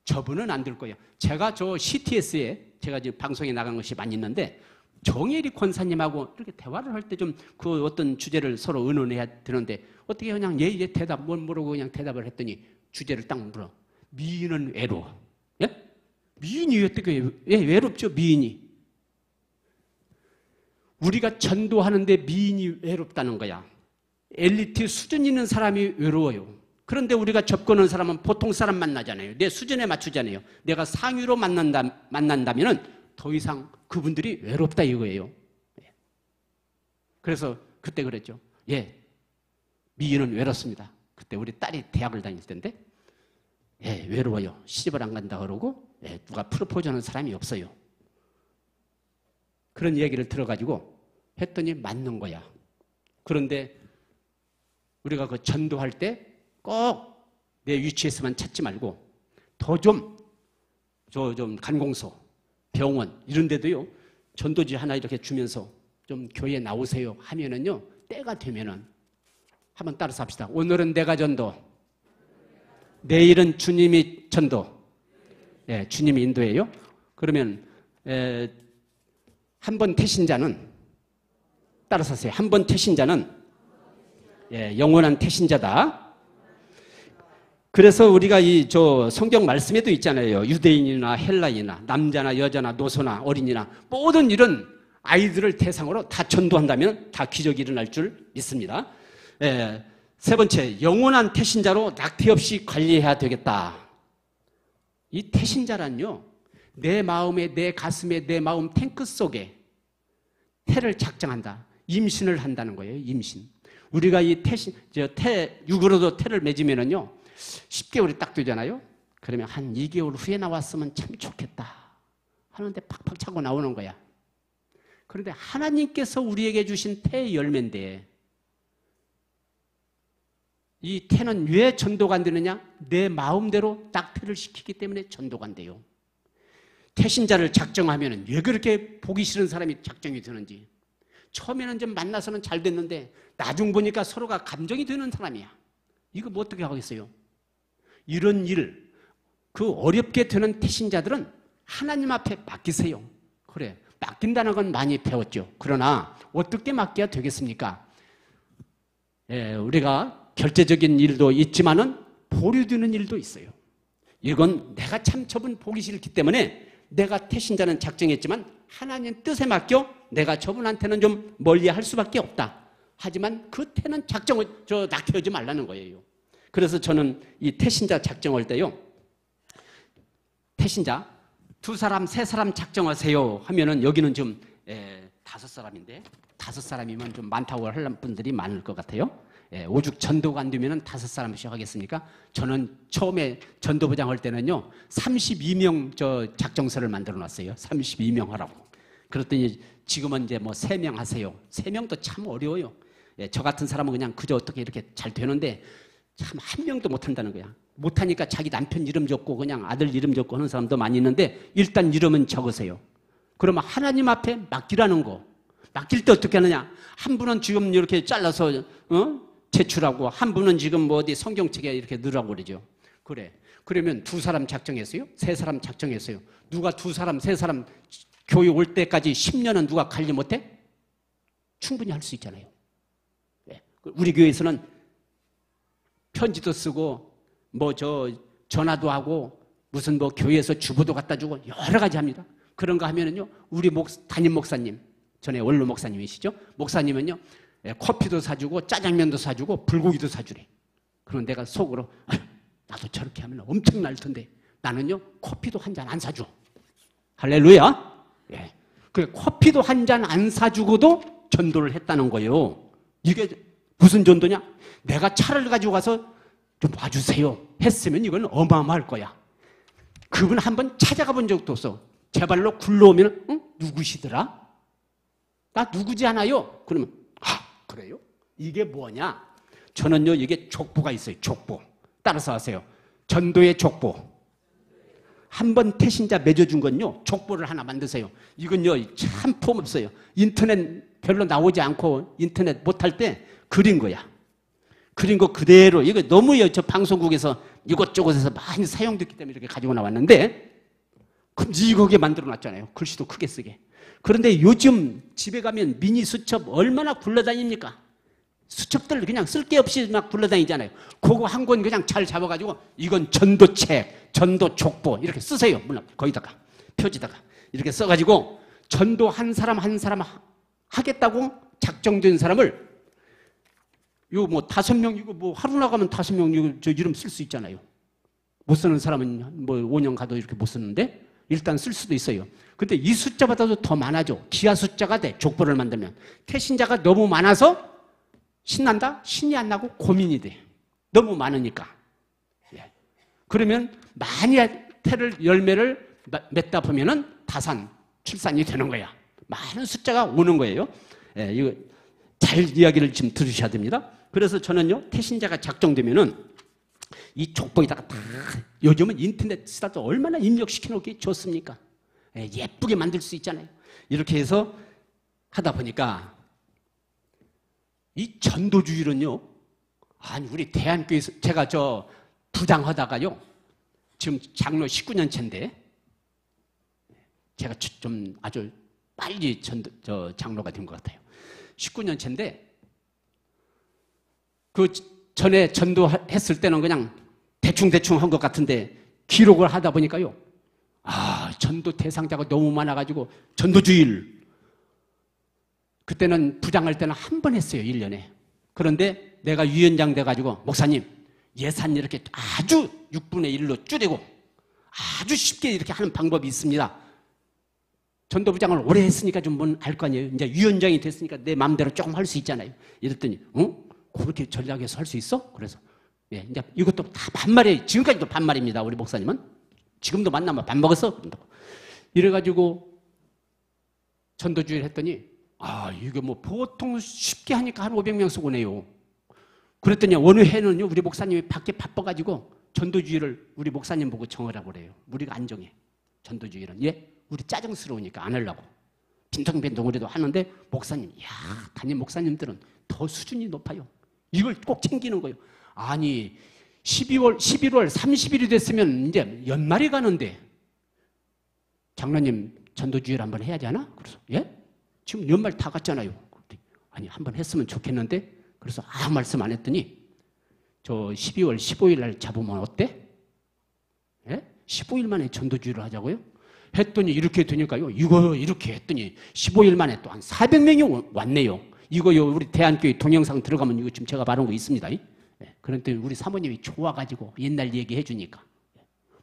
저분은 안 될 거야. 제가 저 CTS에 제가 지금 방송에 나간 것이 많이 있는데 정혜리 권사님하고 이렇게 대화를 할 때 좀 그 어떤 주제를 서로 의논해야 되는데 어떻게 그냥 예 대답 모르고 그냥 대답을 했더니 주제를 딱 물어. 미인은 외로워. 예? 미인이 어떻게 외롭죠? 미인이. 우리가 전도하는데 미인이 외롭다는 거야. 엘리트 수준 있는 사람이 외로워요. 그런데 우리가 접근하는 사람은 보통 사람 만나잖아요. 내 수준에 맞추잖아요. 내가 상위로 만난다면은 더 이상 그분들이 외롭다 이거예요. 그래서 그때 그랬죠. 미인은 외롭습니다. 그때 우리 딸이 대학을 다닐 때인데 외로워요. 시집을 안 간다 그러고 누가 프로포즈하는 사람이 없어요. 그런 얘기를 들어가지고 했더니 맞는 거야. 그런데 우리가 그 전도할 때 꼭 내 위치에서만 찾지 말고 더 좀 간공소, 병원 이런 데도요 전도지 하나 이렇게 주면서 좀 교회에 나오세요 하면은요 때가 되면은 한번 따라서 합시다. 오늘은 내가 전도, 내일은 주님이 전도. 예, 주님이 인도예요. 그러면 한 번 태신자는 따라서 하세요. 한 번 태신자는 영원한 태신자다. 그래서 우리가 성경 말씀에도 있잖아요. 유대인이나 헬라인이나 남자나 여자나 노소나 어린이나 모든 이런 아이들을 대상으로 다 전도한다면 다 기적이 일어날 줄 믿습니다. 세 번째, 영원한 태신자로 낙태 없이 관리해야 되겠다. 이 태신자란요, 내 마음에, 내 가슴에, 내 마음 탱크 속에 태를 작정한다. 임신을 한다는 거예요, 임신. 우리가 이 육으로도 태를 맺으면은요, 10개월이 딱 되잖아요? 그러면 한 2개월 후에 나왔으면 참 좋겠다. 하는데 팍팍 차고 나오는 거야. 그런데 하나님께서 우리에게 주신 태의 열매인데, 이 태는 왜 전도가 안 되느냐? 내 마음대로 낙태를 시키기 때문에 전도가 안 돼요. 태신자를 작정하면 왜 그렇게 보기 싫은 사람이 작정이 되는지. 처음에는 좀 만나서는 잘 됐는데 나중 보니까 서로가 감정이 되는 사람이야. 이거 뭐 어떻게 하겠어요? 이런 일, 그 어렵게 되는 태신자들은 하나님 앞에 맡기세요. 그래, 맡긴다는 건 많이 배웠죠. 그러나 어떻게 맡겨야 되겠습니까? 우리가 결제적인 일도 있지만은 보류되는 일도 있어요. 이건 내가 참 저분 보기 싫기 때문에 내가 태신자는 작정했지만 하나님 뜻에 맡겨 내가 저분한테는 좀 멀리 할 수밖에 없다. 하지만 그 태는 낙태하지 말라는 거예요. 그래서 저는 이 태신자 작정할 때요, 태신자 2사람, 3사람 작정하세요 하면은 여기는 좀 5사람인데 5사람이면 좀 많다고 하는 분들이 많을 것 같아요. 오죽 전도가 안 되면은 5사람씩 하겠습니까? 저는 처음에 전도부장 할 때는요 32명 작정서를 만들어 놨어요. 32명 하라고. 그랬더니 지금은 이제 뭐 3명 하세요. 3명도 참 어려워요. 저 같은 사람은 그냥 그저 어떻게 이렇게 잘 되는데 참 한 명도 못 한다는 거야. 못하니까 자기 남편 이름 적고 그냥 아들 이름 적고 하는 사람도 많이 있는데 일단 이름은 적으세요. 그러면 하나님 앞에 맡기라는 거. 맡길 때 어떻게 하느냐? 한 분은 지금 이렇게 잘라서 제출하고 한 분은 지금 뭐 어디 성경책에 이렇게 넣으라고 그러죠. 그래. 그러면 2사람 작정했어요? 3사람 작정했어요? 누가 2사람, 3사람 교육 올 때까지 10년은 누가 관리 못해? 충분히 할 수 있잖아요. 우리 교회에서는 편지도 쓰고 전화도 하고 무슨 교회에서 주보도 갖다 주고 여러 가지 합니다. 그런 거 하면은요, 우리 담임 목사님, 전에 원로 목사님이시죠? 목사님은요, 커피도 사주고 짜장면도 사주고 불고기도 사주래. 그럼 내가 속으로 나도 저렇게 하면 엄청날 텐데 나는요 커피도 한 잔 안 사줘. 할렐루야. 그 커피도 한 잔 안 사주고도 전도를 했다는 거예요. 이게 무슨 전도냐? 내가 차를 가지고 가서 좀 와주세요 했으면 이건 어마어마할 거야. 그분 한번 찾아가 본 적도 없어. 제 발로 굴러오면 누구시더라? 나 누구지 않아요? 그러면 그래요? 이게 뭐냐? 저는요 이게 족보가 있어요. 족보. 따라서 하세요. 전도의 족보. 한번 태신자 맺어준 건요 족보를 하나 만드세요. 이건요 참 폼 없어요. 인터넷 별로 나오지 않고 인터넷 못할 때 그린 거야. 그린 거 그대로. 이거 너무 저 방송국에서 이곳저곳에서 많이 사용됐기 때문에 이렇게 가지고 나왔는데 이거게 만들어 놨잖아요. 글씨도 크게 쓰게. 그런데 요즘 집에 가면 미니 수첩 얼마나 굴러다닙니까? 수첩들 그냥 쓸 게 없이 막 굴러다니잖아요. 그거 한 권 그냥 잘 잡아가지고 이건 전도책, 전도족보 이렇게 쓰세요. 물론 거기다가 표지다가 이렇게 써가지고 전도 한 사람 한 사람 하겠다고 작정된 사람을 요 5명 이거 하루 나가면 5명 이거 저 이름 쓸 수 있잖아요. 못 쓰는 사람은 5년 가도 이렇게 못 쓰는데 일단 쓸 수도 있어요. 근데 이 숫자보다도 더 많아져. 기하 숫자가 돼. 족보를 만들면. 태신자가 너무 많아서 신난다? 신이 안 나고 고민이 돼. 너무 많으니까. 그러면 많이 열매를 맺다 보면은 다산, 출산이 되는 거야. 많은 숫자가 오는 거예요. 이거 잘 이야기를 지금 들으셔야 됩니다. 그래서 저는요, 태신자가 작정되면은 이 족보에다가 다, 요즘은 인터넷 시대도 얼마나 입력시켜 놓기 좋습니까? 예쁘게 만들 수 있잖아요. 이렇게 해서 하다 보니까 이 전도주일은요, 아니, 우리 대한교회에서 제가 저 부장하다가요, 지금 장로 19년 차인데, 제가 좀 아주 빨리 장로가 된 것 같아요. 19년 차인데, 그 전에 전도했을 때는 그냥 대충대충 한 것 같은데, 기록을 하다 보니까요, 전도 대상자가 너무 많아가지고, 전도주일, 그때는 부장할 때는 한 번 했어요, 1년에. 그런데 내가 위원장 돼가지고, 목사님, 예산 이렇게 아주 6분의 1로 줄이고, 아주 쉽게 이렇게 하는 방법이 있습니다. 전도부장을 오래 했으니까 좀 뭔 알 거 아니에요. 이제 위원장이 됐으니까 내 마음대로 조금 할 수 있잖아요. 이랬더니, 그렇게 전략해서 할 수 있어? 그래서, 예, 이제 이것도 다 반말이에요. 지금까지도 반말입니다, 우리 목사님은. 지금도 만나면 밥 먹었어? 이래가지고, 전도주일 했더니, 이게 뭐 보통 쉽게 하니까 한 500명 쓰고 오네요. 그랬더니 어느 해는요, 우리 목사님이 밖에 바빠가지고 전도주일을 우리 목사님 보고 정하라고 그래요. 우리가 안 정해. 전도주일은. 예? 우리 짜증스러우니까 안 하려고. 빈통빈통 그래도 하는데, 목사님, 담임 목사님들은 더 수준이 높아요. 이걸 꼭 챙기는 거예요. 아니, 11월 30일이 됐으면 이제 연말이 가는데, 장로님 전도주일 한번 해야지 않아? 그래서, 예? 지금 연말 다 갔잖아요. 아니, 한번 했으면 좋겠는데, 그래서 아무 말씀 안 했더니, 저 12월 15일 날 잡으면 어때? 예? 15일 만에 전도주의를 하자고요? 했더니 이렇게 되니까요, 이거 이렇게 했더니 15일 만에 또 한 400명이 왔네요. 이거요, 우리 대한교회 동영상 들어가면 이거 지금 제가 말한 거 있습니다. 예? 그런데 우리 사모님이 좋아가지고 옛날 얘기해 주니까.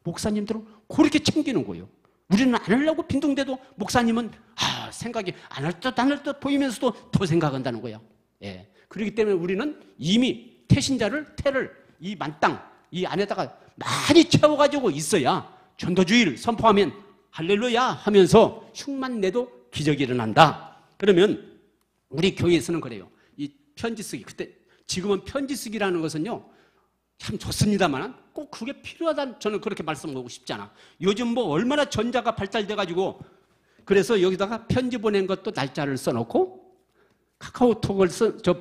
목사님들은 그렇게 챙기는 거예요. 우리는 안 하려고 빈둥대도 목사님은 생각이 안 할 듯 안 할 듯 보이면서도 더 생각한다는 거야. 예. 그렇기 때문에 우리는 이미 태를 이 만땅 이 안에다가 많이 채워가지고 있어야 전도주의를 선포하면 할렐루야 하면서 흉만 내도 기적이 일어난다. 그러면 우리 교회에서는 그래요. 이 편지 쓰기, 그때 지금은 편지 쓰기라는 것은요, 참 좋습니다만 꼭 그게 필요하다는, 저는 그렇게 말씀하고 싶지 않아. 요즘 뭐 얼마나 전자가 발달돼가지고, 그래서 여기다가 편지 보낸 것도 날짜를 써놓고, 카카오톡을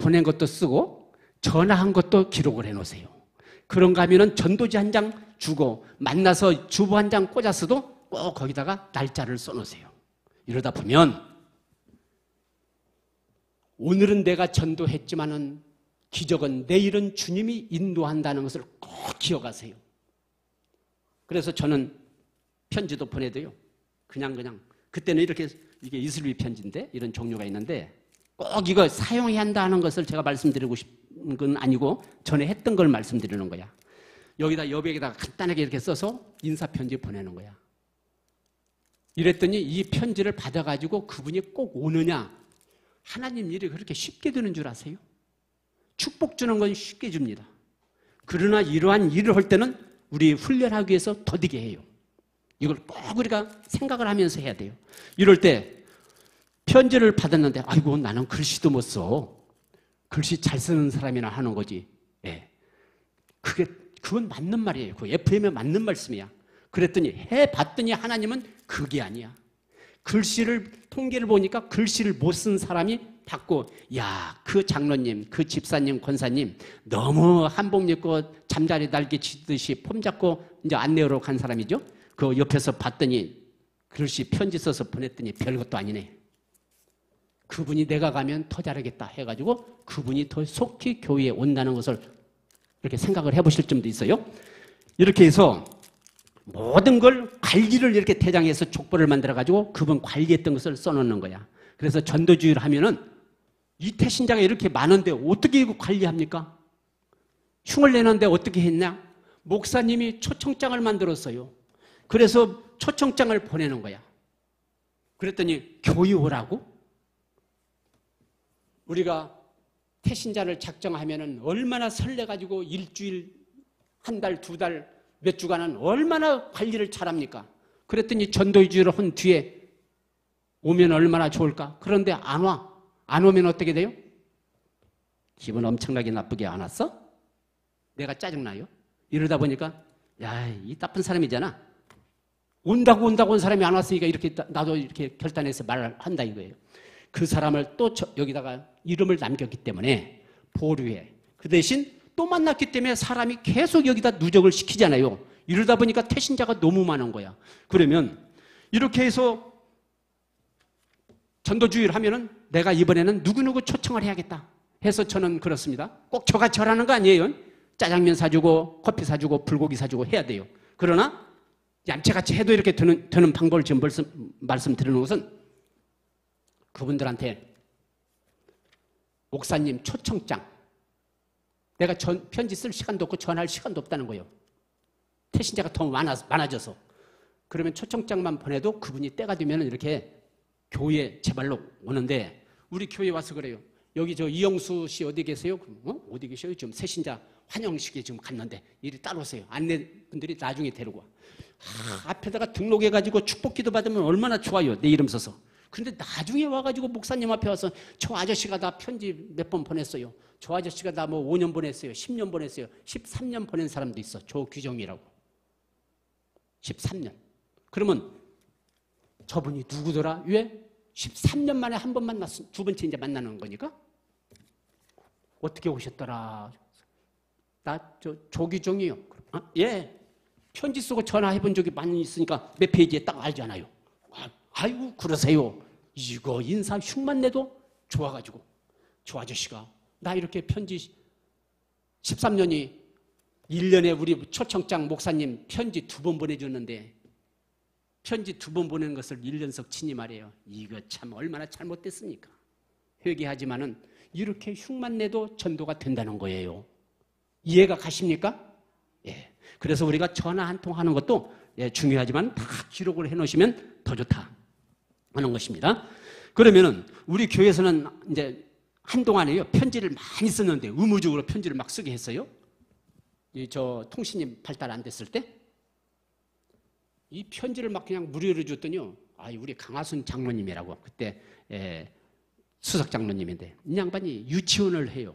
보낸 것도 쓰고, 전화한 것도 기록을 해놓으세요. 그런가 하면은 전도지 한 장 주고 만나서 주보 한 장 꽂았어도 꼭 거기다가 날짜를 써놓으세요. 이러다 보면 오늘은 내가 전도했지만은 기적은 내일은 주님이 인도한다는 것을 꼭 기억하세요. 그래서 저는 편지도 보내도요, 그냥 그때는 이렇게, 이게 이슬비 편지인데 이런 종류가 있는데, 꼭 이거 사용해야 한다는 것을 제가 말씀드리고 싶은 건 아니고 전에 했던 걸 말씀드리는 거야. 여기다 여백에다가 간단하게 이렇게 써서 인사편지 보내는 거야. 이랬더니 이 편지를 받아가지고 그분이 꼭 오느냐, 하나님 일이 그렇게 쉽게 되는 줄 아세요? 축복 주는 건 쉽게 줍니다. 그러나 이러한 일을 할 때는 우리 훈련하기 위해서 더디게 해요. 이걸 꼭 우리가 생각을 하면서 해야 돼요. 이럴 때 편지를 받았는데, 아이고, 나는 글씨도 못 써. 글씨 잘 쓰는 사람이나 하는 거지. 예. 그건 맞는 말이에요. 그 FM에 맞는 말씀이야. 그랬더니 해봤더니 하나님은 그게 아니야. 글씨를, 통계를 보니까 글씨를 못 쓴 사람이 받고, 그 장로님, 그 집사님, 권사님, 너무 한복 입고 잠자리 날개 치듯이 폼 잡고 이제 안내하러 간 사람이죠. 그 옆에서 봤더니 글씨 편지 써서 보냈더니 별것도 아니네. 그분이 내가 가면 더 잘하겠다 해가지고 그분이 더 속히 교회에 온다는 것을 이렇게 생각을 해보실 점도 있어요. 이렇게 해서 모든 걸 관리를 이렇게 대장해서 족보를 만들어가지고 그분 관리했던 것을 써놓는 거야. 그래서 전도주의를 하면은 이 태신자가 이렇게 많은데 어떻게 이거 관리합니까? 흉을 내는데 어떻게 했냐? 목사님이 초청장을 만들었어요. 그래서 초청장을 보내는 거야. 그랬더니 교회 오라고? 우리가 태신자를 작정하면은 얼마나 설레가지고 일주일, 한 달, 두 달, 몇 주간은 얼마나 관리를 잘합니까? 그랬더니 전도주의를 한 뒤에 오면 얼마나 좋을까? 그런데 안 와. 안 오면 어떻게 돼요? 기분 엄청나게 나쁘게 안 왔어? 내가 짜증나요? 이러다 보니까 야, 이 나쁜 사람이잖아. 온다고 온 사람이 안 왔으니까 이렇게 나도 이렇게 결단해서 말을 한다 이거예요. 그 사람을 또 여기다가 이름을 남겼기 때문에 보류해. 그 대신 또 만났기 때문에 사람이 계속 여기다 누적을 시키잖아요. 이러다 보니까 태신자가 너무 많은 거야. 그러면 이렇게 해서 전도주의를 하면은 내가 이번에는 누구누구 초청을 해야겠다 해서 저는 그렇습니다. 꼭 저가 절하는 거 아니에요. 짜장면 사주고 커피 사주고 불고기 사주고 해야 돼요. 그러나 얌체같이 해도 이렇게 되는 방법을 지금 말씀드리는 것은 그분들한테 목사님 초청장, 내가 편지 쓸 시간도 없고 전화할 시간도 없다는 거예요. 태신자가 더 많아져서. 그러면 초청장만 보내도 그분이 때가 되면 이렇게 교회 제발로 오는데, 우리 교회 와서 그래요. 여기 저 이영수 씨 어디 계세요? 어디 계셔요? 지금 새신자 환영식에 지금 갔는데 이리 따라오세요. 안내분들이 나중에 데리고 와. 앞에다가 등록해가지고 축복기도 받으면 얼마나 좋아요. 내 이름 써서. 근데 나중에 와가지고 목사님 앞에 와서 저 아저씨가 다 편지 몇 번 보냈어요. 저 아저씨가 다 뭐 5년 보냈어요. 10년 보냈어요. 13년 보낸 사람도 있어. 조규정이라고. 13년. 그러면 저분이 누구더라? 왜? 13년 만에 한 번 만났어. 두 번째 이제 만나는 거니까. 어떻게 오셨더라? 나 저 조규정이요. 예. 편지 쓰고 전화해 본 적이 많이 있으니까 몇 페이지에 딱 알잖아요. 아이고 그러세요. 이거 인사 흉만 내도 좋아가지고 저 아저씨가 나 이렇게 편지 13년이 1년에 우리 초청장 목사님 편지 2번 보내줬는데 편지 2번 보내는 것을 1년석 친히 말해요. 이거 참 얼마나 잘못됐습니까? 회개하지만은 이렇게 흉만 내도 전도가 된다는 거예요. 이해가 가십니까? 예. 그래서 우리가 전화 한 통 하는 것도 중요하지만 다 기록을 해놓으시면 더 좋다 하는 것입니다. 그러면은 우리 교회에서는 이제 한동안에요 편지를 많이 썼는데 의무적으로 편지를 막 쓰게 했어요. 저 통신이 발달 안 됐을 때 이 편지를 막 그냥 무료로 줬더니요. 우리 강하순 장로님이라고 그때 수석 장로님인데 이 양반이 유치원을 해요.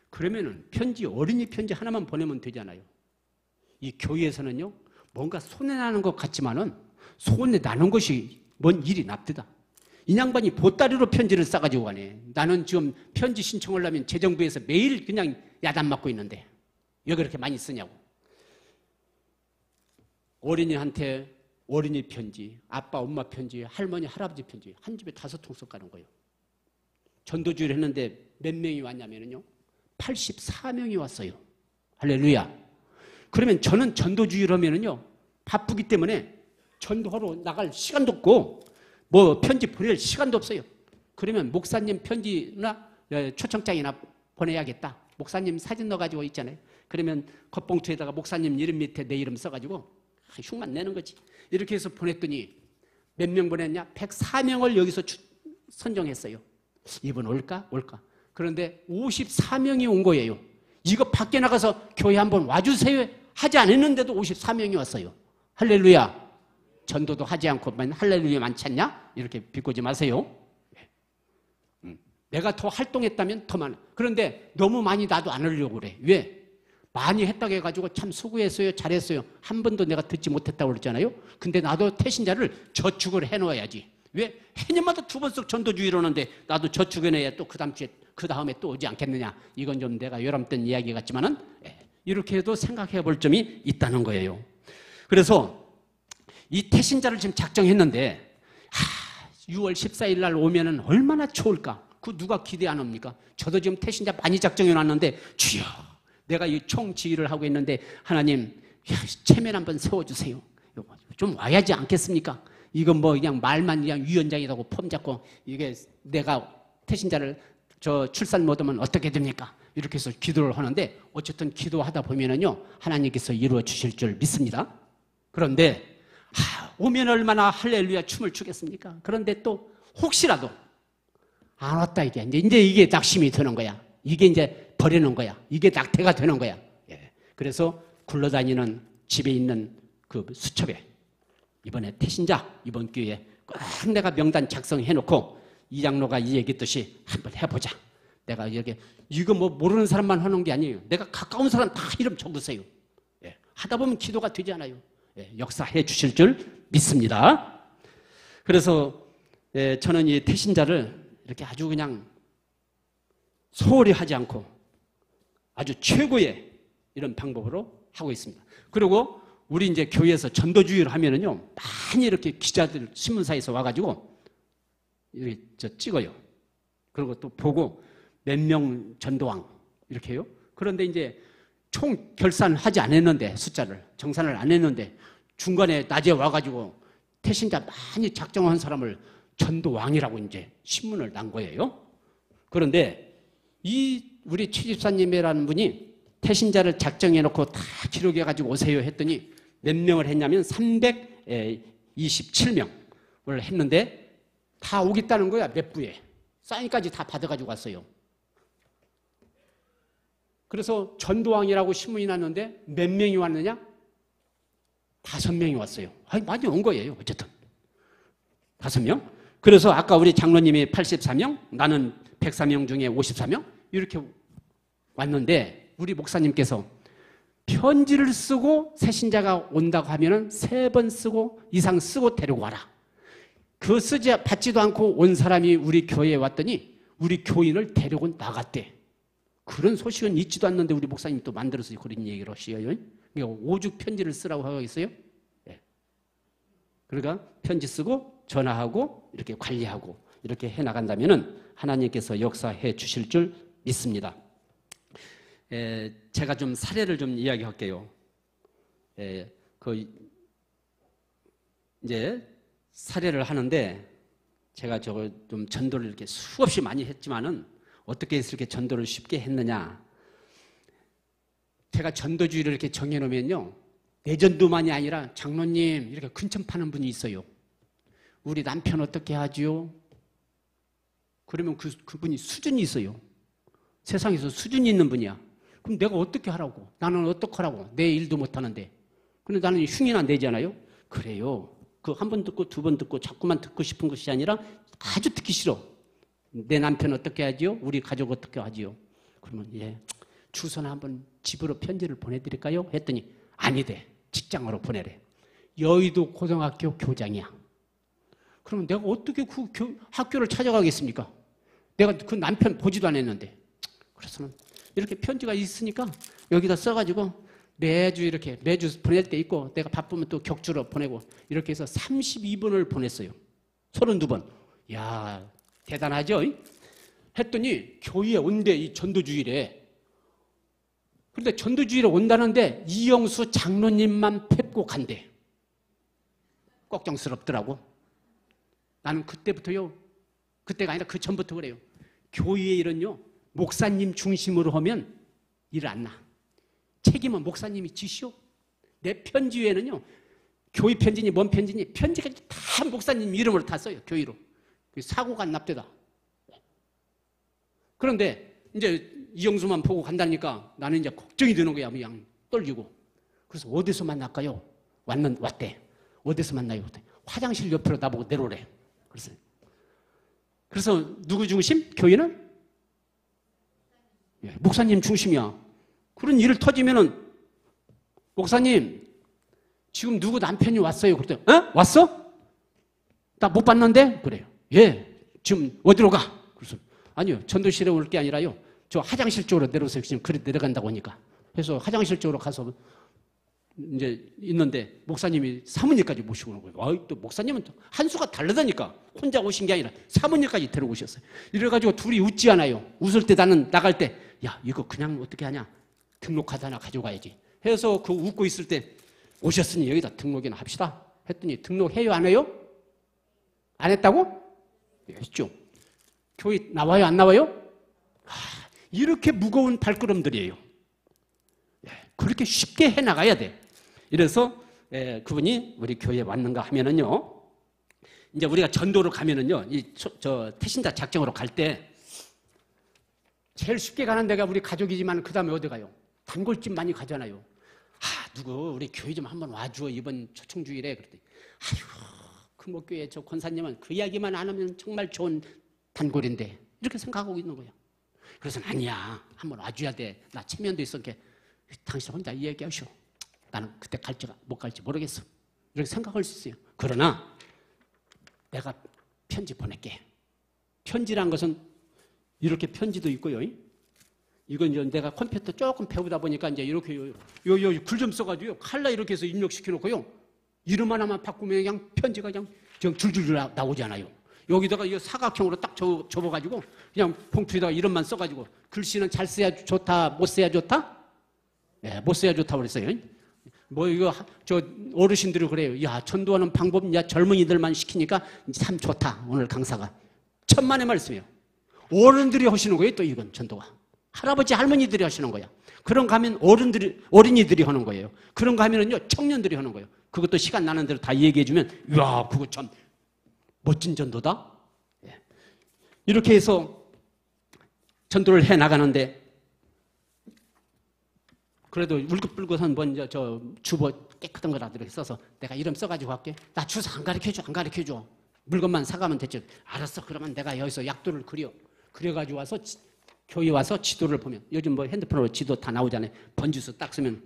그러면은 어린이 편지 하나만 보내면 되잖아요. 이 교회에서는요, 뭔가 손해나는 것 같지만은 손해나는 것이 뭔 일이 납디다. 이 양반이 보따리로 편지를 싸가지고 가네. 나는 지금 편지 신청을 하면 재정부에서 매일 그냥 야단 맞고 있는데 왜 그렇게 많이 쓰냐고. 어린이한테 어린이 편지, 아빠, 엄마 편지, 할머니, 할아버지 편지 한 집에 5통 써가는 거예요. 전도주의를 했는데 몇 명이 왔냐면요. 84명이 왔어요. 할렐루야. 그러면 저는 전도주의를 하면은요, 바쁘기 때문에 전도하러 나갈 시간도 없고, 뭐 편지 보낼 시간도 없어요. 그러면 목사님 편지나 초청장이나 보내야겠다. 목사님 사진 넣어가지고 있잖아요. 그러면 겉봉투에다가 목사님 이름 밑에 내 이름 써가지고 흉만 내는 거지. 이렇게 해서 보냈더니 몇 명 보냈냐? 104명을 여기서 선정했어요. 이분 올까? 그런데 54명이 온 거예요. 이거 밖에 나가서 교회 한번 와주세요 하지 않았는데도 54명이 왔어요. 할렐루야. 전도도 하지 않고만 할렐루야 많지 않냐? 이렇게 비꼬지 마세요. 내가 더 활동했다면 더 많아. 그런데 너무 많이 나도 안 하려고 그래. 왜? 많이 했다고 해가지고 참 수고했어요. 잘했어요. 한 번도 내가 듣지 못했다고 그랬잖아요. 근데 나도 태신자를 저축을 해놓아야지. 왜? 해년마다 2번씩 전도주의를 오는데 나도 저축해놔야 또 그 다음에 또 오지 않겠느냐. 이건 좀 내가 요람된 이야기 같지만은 이렇게 해도 생각해 볼 점이 있다는 거예요. 그래서 이 태신자를 지금 작정했는데 6월 14일 날 오면은 얼마나 좋을까? 그 누가 기대 안 합니까? 저도 지금 태신자 많이 작정해 놨는데 주여 내가 이 총지휘를 하고 있는데 하나님 체면 한번 세워주세요. 좀 와야지 않겠습니까? 이건 뭐 그냥 말만 그냥 위원장이라고 폼 잡고 이게 내가 태신자를 저 출산 못 하면 어떻게 됩니까? 이렇게 해서 기도를 하는데 어쨌든 기도하다 보면은요 하나님께서 이루어 주실 줄 믿습니다. 그런데 오면 얼마나 할렐루야 춤을 추겠습니까? 그런데 또 혹시라도 안 왔다 이제 이게 낙심이 드는 거야. 이게 이제 버리는 거야. 이게 낙태가 되는 거야. 그래서 굴러다니는 집에 있는 그 수첩에 이번에 태신자 이번 기회에 꼭 내가 명단 작성해놓고 이 장로가 이 얘기했듯이 한번 해보자. 내가 이렇게 이거 뭐 모르는 사람만 하는 게 아니에요. 내가 가까운 사람 다 이름 적으세요. 예, 하다 보면 기도가 되지 않아요. 예, 역사해 주실 줄 믿습니다. 그래서 저는 이 태신자를 이렇게 아주 그냥 소홀히 하지 않고 아주 최고의 이런 방법으로 하고 있습니다. 그리고 우리 이제 교회에서 전도주의를 하면은요, 많이 이렇게 기자들 신문사에서 와가지고 여기 찍어요. 그리고 또 보고 몇 명 전도왕 이렇게 해요. 그런데 이제 총 결산하지 않았는데 숫자를 정산을 안 했는데 중간에 낮에 와가지고 태신자 많이 작정한 사람을 전도왕이라고 이제 신문을 난 거예요. 그런데 이 우리 최 집사님이라는 분이 태신자를 작정해 놓고 다 기록해 가지고 오세요 했더니 몇 명을 했냐면 327명을 했는데 다 오겠다는 거야. 몇 부에 사인까지 다 받아가지고 왔어요. 그래서 전도왕이라고 신문이 났는데 몇 명이 왔느냐? 5명이 왔어요. 아니, 많이 온 거예요. 어쨌든 5명. 그래서 아까 우리 장로님이 84명, 나는 104명 중에 54명 이렇게 왔는데 우리 목사님께서 편지를 쓰고 새신자가 온다고 하면은 3번 쓰고 이상 쓰고 데리고 와라. 그 쓰지 받지도 않고 온 사람이 우리 교회에 왔더니 우리 교인을 데리고 나갔대. 그런 소식은 있지도 않는데 우리 목사님이 또 만들어서 그런 얘기를 하시어요. 그러니까 오죽 편지를 쓰라고 하고 있어요. 네. 그러니까 편지 쓰고 전화하고 이렇게 관리하고 이렇게 해나간다면은 하나님께서 역사해 주실 줄 믿습니다. 제가 좀 사례를 좀 이야기할게요. 이제 사례를 하는데 제가 저거 좀 전도를 이렇게 수없이 많이 했지만은 어떻게 해서 이렇게 전도를 쉽게 했느냐? 제가 전도주의를 이렇게 정해놓으면요, 내 전도만이 아니라 장로님 이렇게 근처 파는 분이 있어요. 우리 남편 어떻게 하지요? 그러면 그분이 수준이 있어요. 세상에서 수준이 있는 분이야. 그럼 내가 어떻게 하라고? 나는 어떡하라고? 내 일도 못하는데. 근데 나는 흉이나 내잖아요. 그래요. 그 한 번 듣고 두 번 듣고 자꾸만 듣고 싶은 것이 아니라 아주 듣기 싫어. 내 남편 어떻게 하지요? 우리 가족 어떻게 하지요? 그러면 주소나 한번 집으로 편지를 보내드릴까요? 했더니 아니대. 직장으로 보내래. 여의도 고등학교 교장이야. 그러면 내가 어떻게 그 학교를 찾아가겠습니까? 내가 그 남편 보지도 않았는데. 그래서는 이렇게 편지가 있으니까 여기다 써가지고 매주 보낼 때 있고 내가 바쁘면 또 격주로 보내고 이렇게 해서 32번을 보냈어요. 32번. 야, 대단하죠? 했더니 교회에 온대, 이 전도주일에. 그런데 전도주일에 온다는데 이영수 장로님만 뵙고 간대. 걱정스럽더라고. 나는 그때부터요, 그때가 아니라 그 전부터 그래요. 교회의 일은요, 목사님 중심으로 하면 일 안 나. 책임은 목사님이 지시오. 내 편지 외에는요, 교회 편지니 뭔 편지니 편지까지 다 목사님 이름으로 다 써요. 교회로. 사고가 안 납대다. 그런데 이제 이영수만 보고 간다니까 나는 이제 걱정이 되는 거야. 그냥 떨리고. 그래서 어디서 만날까요? 왔대. 어디서 만나요? 화장실 옆으로 나보고 내려오래. 그래서 누구 중심? 교회는? 목사님 중심이야. 그런 일을 터지면은 목사님 지금 누구 남편이 왔어요. 그랬더니 왔어? 나 못 봤는데? 그래요. 지금 어디로 가? 그래서 아니요, 전도실에 올 게 아니라요, 저 화장실 쪽으로 내려오세요. 지금 그래 내려간다고 하니까. 그래서 화장실 쪽으로 가서 이제 있는데 목사님이 사모님까지 모시고 오는 거예요. 또 목사님은 또 한 수가 다르다니까. 혼자 오신 게 아니라 사모님까지 데려오셨어요. 이래가지고 둘이 웃지 않아요. 웃을 때 나는 나갈 때, 야, 이거 그냥 어떻게 하냐? 등록카드 하나 가져가야지. 해서 그 웃고 있을 때 오셨으니 여기다 등록이나 합시다. 했더니 등록해요, 안 해요? 안 했다고? 했죠. 교회 나와요, 안 나와요? 이렇게 무거운 발걸음들이에요. 그렇게 쉽게 해나가야 돼. 이래서 그분이 우리 교회에 왔는가 하면은요, 이제 우리가 전도로 가면은요, 저 태신자 작정으로 갈 때 제일 쉽게 가는 데가 우리 가족이지만 그 다음에 어디 가요? 단골집 많이 가잖아요. 누구 우리 교회 좀 한번 와줘 이번 초청주일에. 그랬더니 금옥교회 저 권사님은 그 이야기만 안 하면 정말 좋은 단골인데 이렇게 생각하고 있는 거예요. 그래서 아니야, 한번 와줘야 돼. 나 체면도 있으니까 당신 혼자 얘기하시오. 나는 그때 갈지 못 갈지 모르겠어. 이렇게 생각할 수 있어요. 그러나 내가 편지 보낼게. 편지란 것은 이렇게 편지도 있고요. 이건 이제 내가 컴퓨터 조금 배우다 보니까 이제 이렇게 요 글 좀 써가지고 칼라 이렇게 해서 입력시켜 놓고요. 이름 하나만 바꾸면 그냥 편지가 그냥 줄줄 나오잖아요. 여기다가 이 사각형으로 딱 접어가지고 그냥 봉투에다가 이름만 써가지고 글씨는 잘 써야 좋다, 못 써야 좋다? 예, 못 써야 좋다고 그랬어요. 뭐 이거 저 어르신들이 그래요. 야, 전도하는 방법 야 젊은이들만 시키니까 참 좋다. 오늘 강사가 천만의 말씀이에요. 어른들이 하시는 거예요. 또 이건 전도가 할아버지 할머니들이 하시는 거야. 그런 거 하면 어린이들이 하는 거예요. 그런 거 하면은요 청년들이 하는 거예요. 그것도 시간 나는 대로 다 얘기해주면 야, 그거 참 멋진 전도다. 예. 이렇게 해서 전도를 해 나가는데 그래도 울긋불긋한 먼저 저 주보 깨끗한 거라도 이렇게 써서 내가 이름 써가지고 갈게. 나 주소 안 가르쳐줘. 물건만 사가면 됐죠. 알았어. 그러면 내가 여기서 약도를 그려가지고 와서 교회 와서 지도를 보면 요즘 뭐 핸드폰으로 지도 다 나오잖아요. 번지수 딱 쓰면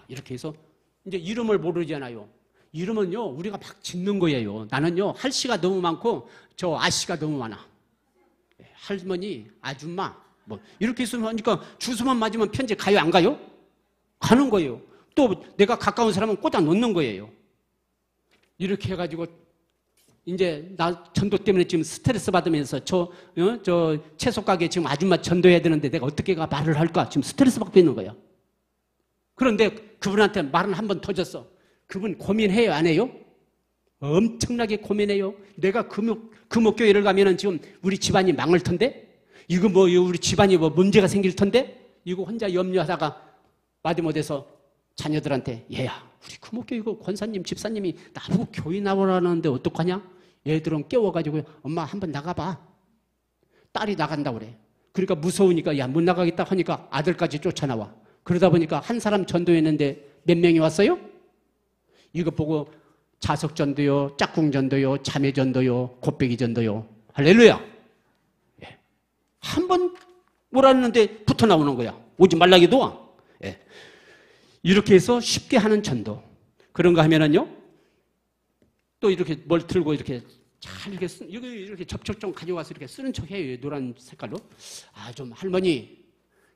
이렇게 해서 이제 이름을 모르잖아요. 이름은요 우리가 막 짓는 거예요. 나는요 할씨가 너무 많고 저 아씨가 너무 많아. 할머니, 아줌마 뭐 이렇게 있으면 하니까 주소만 맞으면 편지 가요 안 가요? 가는 거예요. 또 내가 가까운 사람은 꽂아 놓는 거예요. 이렇게 해가지고 이제 나 전도 때문에 지금 스트레스 받으면서 저 채소 가게 지금 아줌마 전도해야 되는데 내가 어떻게 말을 할까 지금 스트레스 받고 있는 거야. 그런데 그분한테 말은 한 번 터졌어. 그분 고민해요 안 해요? 엄청나게 고민해요. 내가 금옥교회를 가면은 지금 우리 집안이 망할 텐데 이거 뭐 우리 집안이 뭐 문제가 생길 텐데 이거 혼자 염려하다가 마지못해서 자녀들한테 얘야 우리 금옥교회 이거 권사님 집사님이 나보고 교회 나오라는데 어떡하냐? 얘들은 깨워가지고 엄마 한번 나가봐. 딸이 나간다고 그래. 그러니까 무서우니까 야 못 나가겠다 하니까 아들까지 쫓아나와. 그러다 보니까 한 사람 전도했는데 몇 명이 왔어요? 이거 보고 자석 전도요, 짝꿍 전도요, 자매 전도요, 곱빼기 전도요. 할렐루야. 예. 한 번 오라는데 붙어 나오는 거야. 오지 말라기도 와. 예. 이렇게 해서 쉽게 하는 전도. 그런 거 하면은요, 또 이렇게 뭘 들고 이렇게 잘 이렇게 접촉 좀 가져와서 이렇게 쓰는 척 해요. 노란 색깔로. 좀 할머니,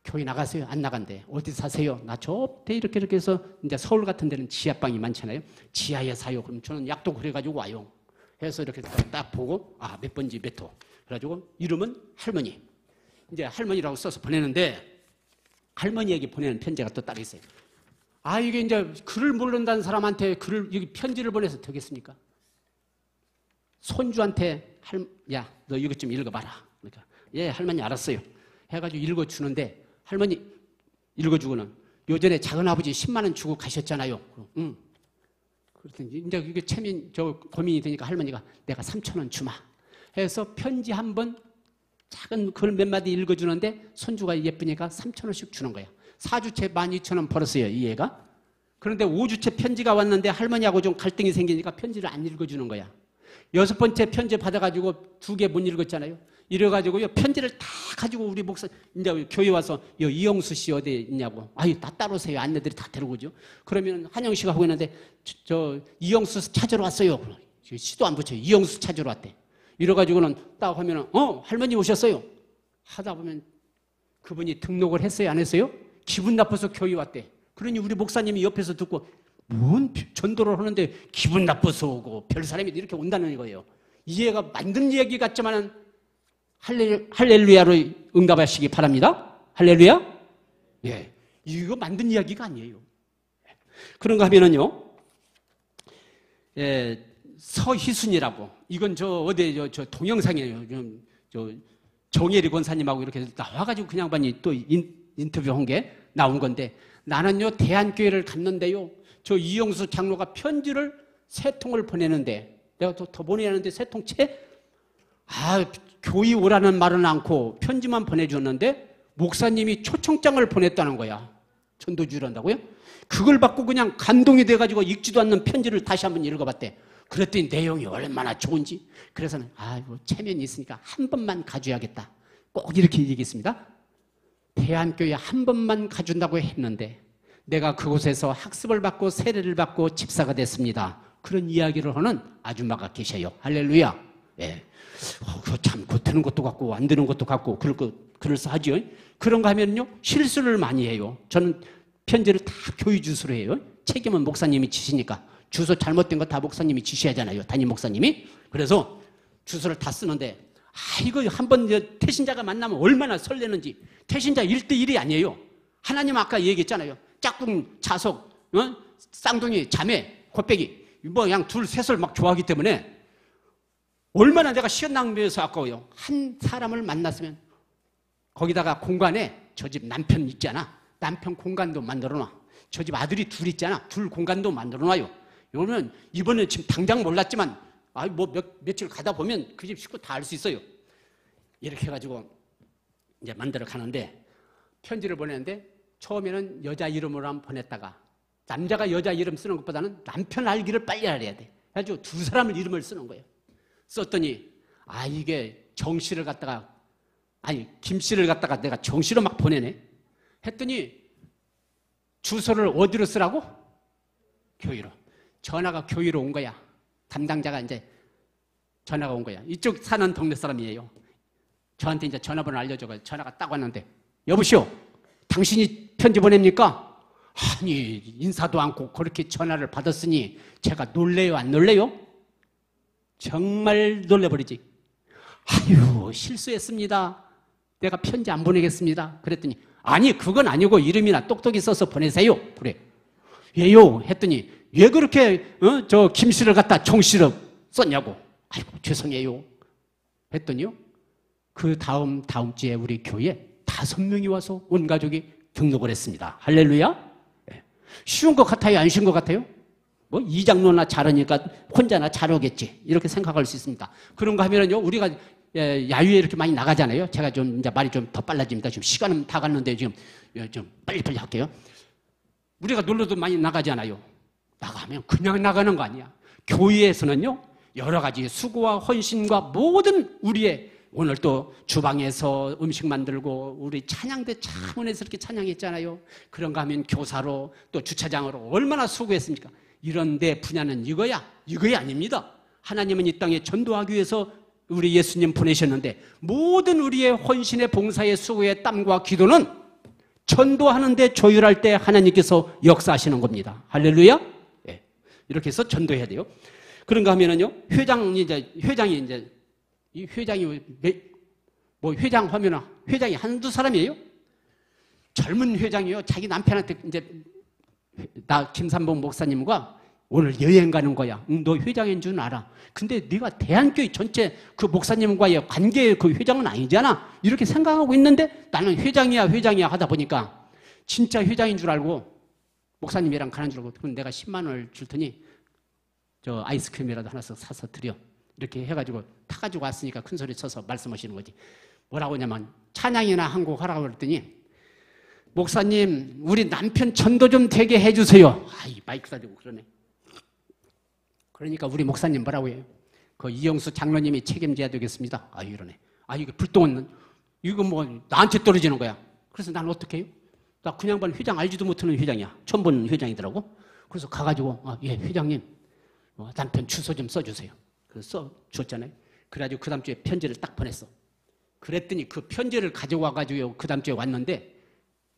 교회 나가세요? 안 나간대. 어디 사세요? 나 저때 이렇게 해서 이제 서울 같은 데는 지하방이 많잖아요. 지하에 사요. 그럼 저는 약도 그래가지고 와요. 해서 이렇게 딱 보고, 몇 번지 몇 호. 그래가지고 이름은 할머니. 이제 할머니라고 써서 보내는데 할머니에게 보내는 편지가 또 따로 있어요. 이게 이제 글을 모른다는 사람한테 여기 편지를 보내서 되겠습니까? 손주한테 야, 너 이것 좀 읽어봐라. 그러니까 예, 할머니 알았어요. 해가지고 읽어주는데 할머니 읽어주고는 요전에 작은아버지 10만 원 주고 가셨잖아요. 응. 그랬더니 이제 이게 고민이 되니까 할머니가 내가 3천 원 주마 해서 편지 한 번 작은 글 몇 마디 읽어주는데 손주가 예쁘니까 3천 원씩 주는 거야. 4주째 12,000원 벌었어요, 이 애가. 그런데 5주째 편지가 왔는데 할머니하고 좀 갈등이 생기니까 편지를 안 읽어주는 거야. 6번째 편지 받아가지고 2개 못 읽었잖아요. 이래가지고요, 편지를 다 가지고 우리 목사, 이제 교회 와서 이영수 씨 어디 있냐고. 다 따라오세요. 안내들이 다 데리고 오죠. 그러면 한영 씨가 하고 있는데, 이영수 찾으러 왔어요. 시도 안 붙여요. 이영수 찾으러 왔대. 이래가지고는 딱 하면은, 할머니 오셨어요. 하다 보면 그분이 등록을 했어요? 안 했어요? 기분 나빠서 교회 왔대. 그러니 우리 목사님이 옆에서 듣고, 뭔 전도를 하는데 기분 나빠서 오고 별 사람이 이렇게 온다는 거예요. 이해가 만든 얘기 같지만은 할렐루야로 응답하시기 바랍니다. 할렐루야? 예. 이거 만든 이야기가 아니에요. 그런 거 하면은요, 예, 서희순이라고. 이건 저 동영상이에요. 정예리 권사님하고 이렇게 나와가지고 그냥 반이 또 인터뷰한 게 나온 건데, 나는요, 대한교회를 갔는데요, 저 이영수 장로가 편지를 3통을 보내는데, 내가 더 보내는데 3통째? 교회 오라는 말은 않고 편지만 보내줬는데, 목사님이 초청장을 보냈다는 거야. 전도 주의한다고요? 그걸 받고 그냥 감동이 돼가지고 읽지도 않는 편지를 다시 한번 읽어봤대. 그랬더니 내용이 얼마나 좋은지. 그래서는, 체면이 있으니까 한 번만 가져야겠다. 꼭 이렇게 얘기했습니다. 대한교회 한 번만 가준다고 했는데 내가 그곳에서 학습을 받고 세례를 받고 집사가 됐습니다. 그런 이야기를 하는 아줌마가 계셔요. 할렐루야. 예. 그거 참, 그 되는 것도 같고 안 되는 것도 같고 그럴싸하죠. 그런가 하면요 실수를 많이 해요. 저는 편지를 다 교회 주소로 해요. 책임은 목사님이 지시니까. 주소 잘못된 거 다 목사님이 지시하잖아요. 담임 목사님이. 그래서 주소를 다 쓰는데 이거 한번 태신자가 만나면 얼마나 설레는지. 태신자 1대1이 아니에요. 하나님 아까 얘기했잖아요. 짝꿍, 자석, 쌍둥이, 자매, 곱빼기 뭐 그냥 둘, 셋을 막 좋아하기 때문에 얼마나 내가 시간 낭비해서 아까워요. 한 사람을 만났으면 거기다가 공간에 저 집 남편 있잖아. 남편 공간도 만들어놔. 저 집 아들이 둘 있잖아. 둘 공간도 만들어놔요. 이러면 이번에 지금 당장 몰랐지만 며칠 가다 보면 그 집 식구 다 알 수 있어요. 이렇게 해가지고 이제 만들어 가는데 편지를 보내는데 처음에는 여자 이름으로 한번 보냈다가 남자가 여자 이름 쓰는 것보다는 남편 알기를 빨리 알아야 돼. 그래가지고 두 사람을 이름을 쓰는 거예요. 썼더니 이게 정씨를 갖다가 김씨를 갖다가 내가 정씨로 막 보내네. 했더니 주소를 어디로 쓰라고? 교회로. 전화가 교회로 온 거야. 담당자가 이제 전화가 온 거야. 이쪽 사는 동네 사람이에요. 저한테 이제 전화번호 알려줘가지고 전화가 딱 왔는데 여보시오, 당신이 편지 보냅니까? 아니 인사도 않고 그렇게 전화를 받았으니 제가 놀래요 안 놀래요? 정말 놀래버리지. 실수했습니다. 내가 편지 안 보내겠습니다. 그랬더니 아니 그건 아니고 이름이나 똑똑히 써서 보내세요. 그래. 왜요? 했더니 왜 그렇게 저 김씨를 갖다 정씨로 썼냐고. 죄송해요. 했더니요 그 다음 주에 우리 교회에 5명이 와서 온 가족이 등록을 했습니다. 할렐루야. 쉬운 것 같아요? 안 쉬운 것 같아요? 뭐 이장로나 잘하니까 혼자나 잘하겠지 이렇게 생각할 수 있습니다. 그런가 하면은요 우리가 야유회 이렇게 많이 나가잖아요. 제가 좀 이제 말이 좀 더 빨라집니다. 지금 시간은 다 갔는데 지금 좀 빨리빨리 할게요. 우리가 놀러도 많이 나가잖아요. 나가면 그냥 나가는 거 아니야. 교회에서는요 여러 가지 수고와 헌신과 모든 우리의 오늘 또 주방에서 음식 만들고 우리 찬양대 차문에서 이렇게 찬양했잖아요. 그런가 하면 교사로 또 주차장으로 얼마나 수고했습니까? 이런 데 분야는 이거야 아닙니다. 하나님은 이 땅에 전도하기 위해서 우리 예수님 보내셨는데 모든 우리의 헌신의 봉사의 수고의 땀과 기도는 전도하는 데 조율할 때 하나님께서 역사하시는 겁니다. 할렐루야. 네. 이렇게 해서 전도해야 돼요. 그런가 하면은요 회장이 이 회장이 뭐 회장 하면 회장이 한두 사람이에요? 젊은 회장이요. 자기 남편한테 이제 나 김삼봉 목사님과 오늘 여행 가는 거야. 너 회장인 줄 알아. 근데 네가 대한교회 전체 그 목사님과의 관계의 그 회장은 아니잖아. 이렇게 생각하고 있는데 나는 회장이야 하다 보니까 진짜 회장인 줄 알고 목사님이랑 가는 줄 알고 그럼 내가 10만 원을 줄 테니 저 아이스크림이라도 하나 사서 드려. 이렇게 해가지고 타가지고 왔으니까 큰 소리 쳐서 말씀하시는 거지. 뭐라고 하냐면 찬양이나 한 곡 하라고 그랬더니 목사님 우리 남편 전도 좀 되게 해주세요. 마이크다 대고 그러네. 그러니까 우리 목사님 뭐라고 해요? 그 이영수 장로님이 책임져야 되겠습니다. 이러네. 이거 불똥은 이거 뭐 나한테 떨어지는 거야. 그래서 난 어떻게 해요? 나 그냥 반 회장 알지도 못하는 회장이야. 처음 보는 회장이더라고. 그래서 가가지고 예 회장님 남편 주소 좀 써주세요. 그래서 줬잖아요. 그래가지고 그 다음 주에 편지를 딱 보냈어. 그랬더니 그 편지를 가지고 와가지고 그 다음 주에 왔는데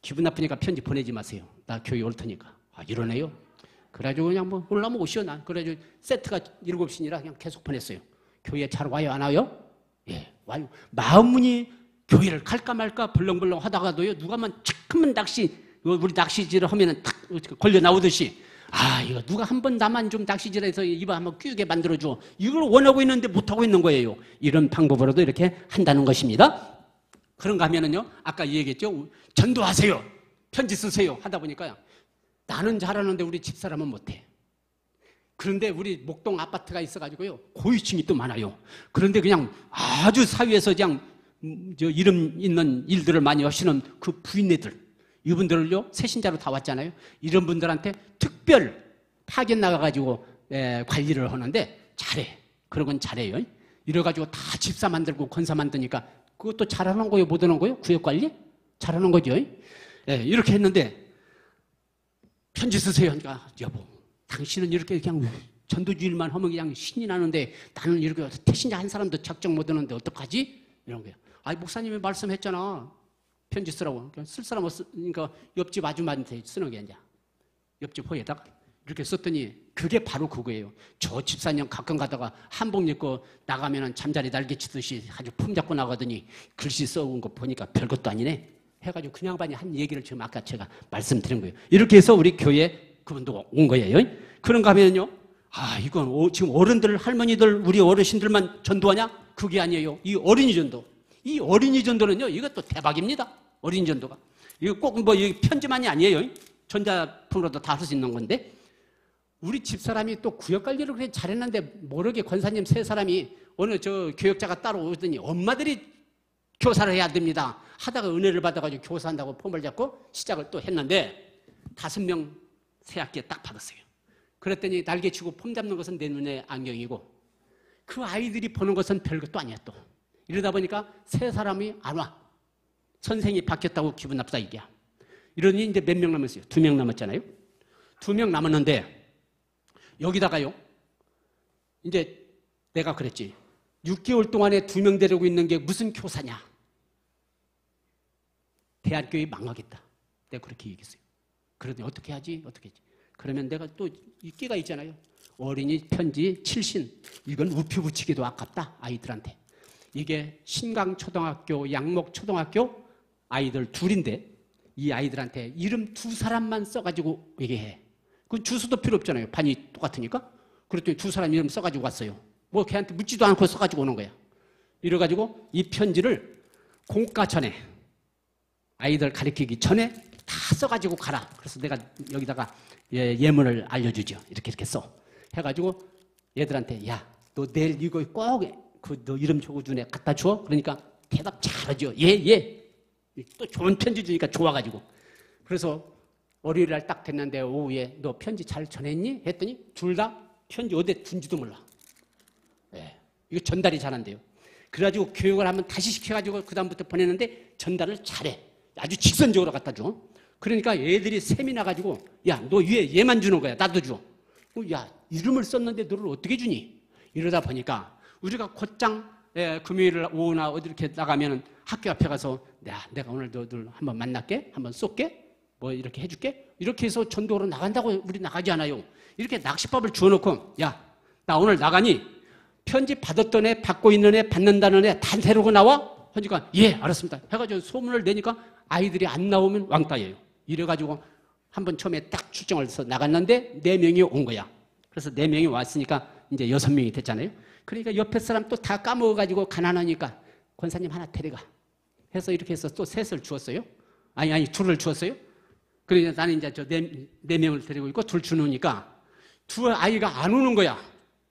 기분 나쁘니까 편지 보내지 마세요. 나 교회 올 테니까. 이러네요. 그래가지고 그냥 뭐 올라오면 오시오. 난 그래가지고 세트가 7시니라 그냥 계속 보냈어요. 교회 잘 와요 안 와요? 예 와요. 마음문이 교회를 갈까 말까 벌렁벌렁 하다가도요 누가만 착하면 우리 낚시질을 하면은 탁 걸려 나오듯이 이거 누가 한번 나만 좀 낚시질해서 입 한번 끼우게 만들어줘. 이걸 원하고 있는데 못하고 있는 거예요. 이런 방법으로도 이렇게 한다는 것입니다. 그런가 하면은요, 아까 얘기했죠. 전도하세요. 편지 쓰세요. 하다 보니까요. 나는 잘하는데 우리 집사람은 못해. 그런데 우리 목동 아파트가 있어가지고요. 고위층이 또 많아요. 그런데 그냥 아주 사회에서 그냥 이름 있는 일들을 많이 하시는 그 부인네들. 이분들을요 새신자로 다 왔잖아요. 이런 분들한테 특별 파견 나가가지고 관리를 하는데 잘해. 그런 건 잘해요. 이래가지고 다 집사 만들고 권사 만드니까 그것도 잘하는 거예요? 못하는 거예요? 구역관리? 잘하는 거죠. 예, 이렇게 했는데 편지 쓰세요 하니까 여보 당신은 이렇게 그냥 전도주일만 하면 그냥 신이 나는데 나는 이렇게 태신자 한 사람도 작정 못 하는데 어떡하지? 이런 거예요. 아니 목사님이 말씀했잖아. 편지 쓰라고. 쓸 사람 없으니까 옆집 아줌마한테 쓰는 게 아니야. 옆집 호에다가 이렇게 썼더니 그게 바로 그거예요. 저 집사님 가끔 가다가 한복 입고 나가면은 잠자리 날개치듯이 아주 품 잡고 나가더니 글씨 써온 거 보니까 별것도 아니네. 해가지고 그 양반이 한 얘기를 지금 아까 제가 말씀드린 거예요. 이렇게 해서 우리 교회 그분도 온 거예요. 그런가 하면요. 아, 이건 지금 어른들, 할머니들, 우리 어르신들만 전도하냐? 그게 아니에요. 이 어린이 전도. 이 어린이 전도는요, 이것도 대박입니다. 어린이 전도가. 이거 꼭 뭐 편지만이 아니에요. 전자품으로도 다 할 수 있는 건데. 우리 집사람이 또 구역 관리를 그렇게 잘했는데 모르게 권사님 세 사람이 어느 저 교역자가 따로 오더니 엄마들이 교사를 해야 됩니다. 하다가 은혜를 받아가지고 교사한다고 폼을 잡고 시작을 또 했는데 5명 새 학기에 딱 받았어요. 그랬더니 날개치고 폼 잡는 것은 내 눈에 안경이고 그 아이들이 보는 것은 별것도 아니야 또. 이러다 보니까 세 사람이 안 와. 선생이 바뀌었다고 기분 나쁘다 이게야. 이러니 이제 몇 명 남았어요? 2명 남았잖아요. 2명 남았는데 여기다가요. 이제 내가 그랬지. 6개월 동안에 2명 데리고 있는 게 무슨 교사냐. 대한교회 망하겠다. 내가 그렇게 얘기했어요. 그러더니 어떻게 하지? 어떻게 하지? 그러면 내가 또 끼가 있잖아요. 어린이 편지 7신. 이건 우표 붙이기도 아깝다. 아이들한테. 이게 신강초등학교, 양목초등학교 아이들 둘인데 이 아이들한테 이름 2사람만 써가지고 얘기해. 그 주소도 필요 없잖아요. 반이 똑같으니까. 그랬더니 2사람 이름 써가지고 왔어요. 뭐 걔한테 묻지도 않고 써가지고 오는 거야. 이래가지고 이 편지를 공과 전에 아이들 가르치기 전에 다 써가지고 가라. 그래서 내가 여기다가 예문을 알려주죠. 이렇게 써. 해가지고 얘들한테 야, 너 내일 이거 꼭 너 이름 적어주네 갖다 줘. 그러니까 대답 잘하죠. 예. 또 좋은 편지 주니까 좋아가지고. 그래서 월요일날 딱 됐는데 오후에 너 편지 잘 전했니? 했더니 둘 다 편지 어디에 둔지도 몰라. 예, 이거 전달이 잘한대요. 그래가지고 교육을 한번 다시 시켜가지고 그 다음부터 보내는데 전달을 잘해. 아주 직선적으로 갖다 줘. 그러니까 애들이 셈이 나가지고 야, 너 위에 얘만 주는 거야. 나도 줘. 야, 이름을 썼는데 너를 어떻게 주니? 이러다 보니까 우리가 곧장 금요일 오후나 어디 이렇게 나가면은 학교 앞에 가서 내가 오늘 너들 한번 만날게, 한번 쏠게, 뭐 이렇게 해줄게. 이렇게 해서 전도로 나간다고 우리 나가지 않아요. 이렇게 낚시밥을 주워놓고 야, 나 오늘 나가니 편지 받았던 애, 받고 있는 애, 받는다는 애 다 데리고 나와? 하니까 예, 알았습니다. 해가지고 소문을 내니까 아이들이 안 나오면 왕따예요. 이래가지고 한번 처음에 딱 출정을 해서 나갔는데 4명이 온 거야. 그래서 4명이 왔으니까 이제 6명이 됐잖아요. 그러니까 옆에 사람 또 다 까먹어가지고 가난하니까 권사님 하나 데려가 해서 이렇게 해서 또 셋을 주었어요. 아니 둘을 주었어요. 그러니까 나는 이제 저 4명을 데리고 있고 둘 주느니까 두 아이가 안 오는 거야.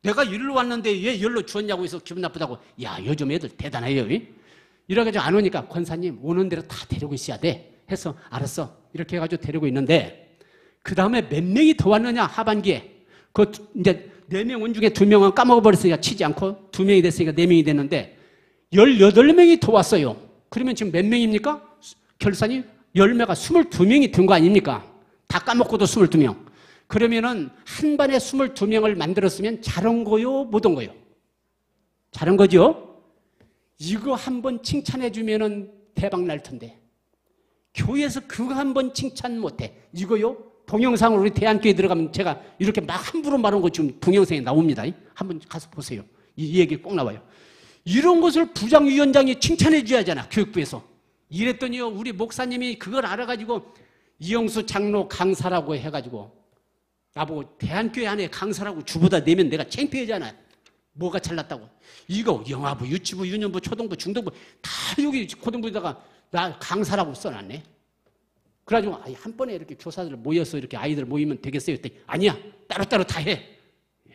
내가 일로 왔는데 왜 열로 주었냐고 해서 기분 나쁘다고. 야, 요즘 애들 대단해요. 이래가지고 안 오니까 권사님 오는 대로 다 데리고 있어야 돼 해서 알았어. 이렇게 해가지고 데리고 있는데 그 다음에 몇 명이 더 왔느냐 하반기에. 그 이제 4명 온 중에 2명은 까먹어버렸으니까 치지 않고 2명이 됐으니까 4명이 됐는데 18명이 더 왔어요. 그러면 지금 몇 명입니까? 결산이 열매가 22명이 된 거 아닙니까? 다 까먹고도 22명. 그러면은 한 반에 22명을 만들었으면 잘한 거요? 못 온 거요? 잘한 거죠? 이거 한번 칭찬해주면은 대박 날 텐데. 교회에서 그거 한번 칭찬 못해. 이거요? 동영상으로 우리 대한교회 들어가면 제가 이렇게 막 함부로 말한 거 지금 동영상에 나옵니다. 한번 가서 보세요. 이 얘기 꼭 나와요. 이런 것을 부장위원장이 칭찬해 줘야 하잖아. 교육부에서. 이랬더니요. 우리 목사님이 그걸 알아가지고 이영수 장로 강사라고 해가지고 나보고 대한교회 안에 강사라고 주보다 내면 내가 창피하잖아. 뭐가 잘났다고. 이거 영화부, 유치부, 유년부, 초등부, 중등부 다 여기 고등부에다가 나 강사라고 써놨네. 그래가지고 한 번에 이렇게 교사들 모여서 이렇게 아이들 모이면 되겠어요? 했더니 아니야. 따로따로 다 해.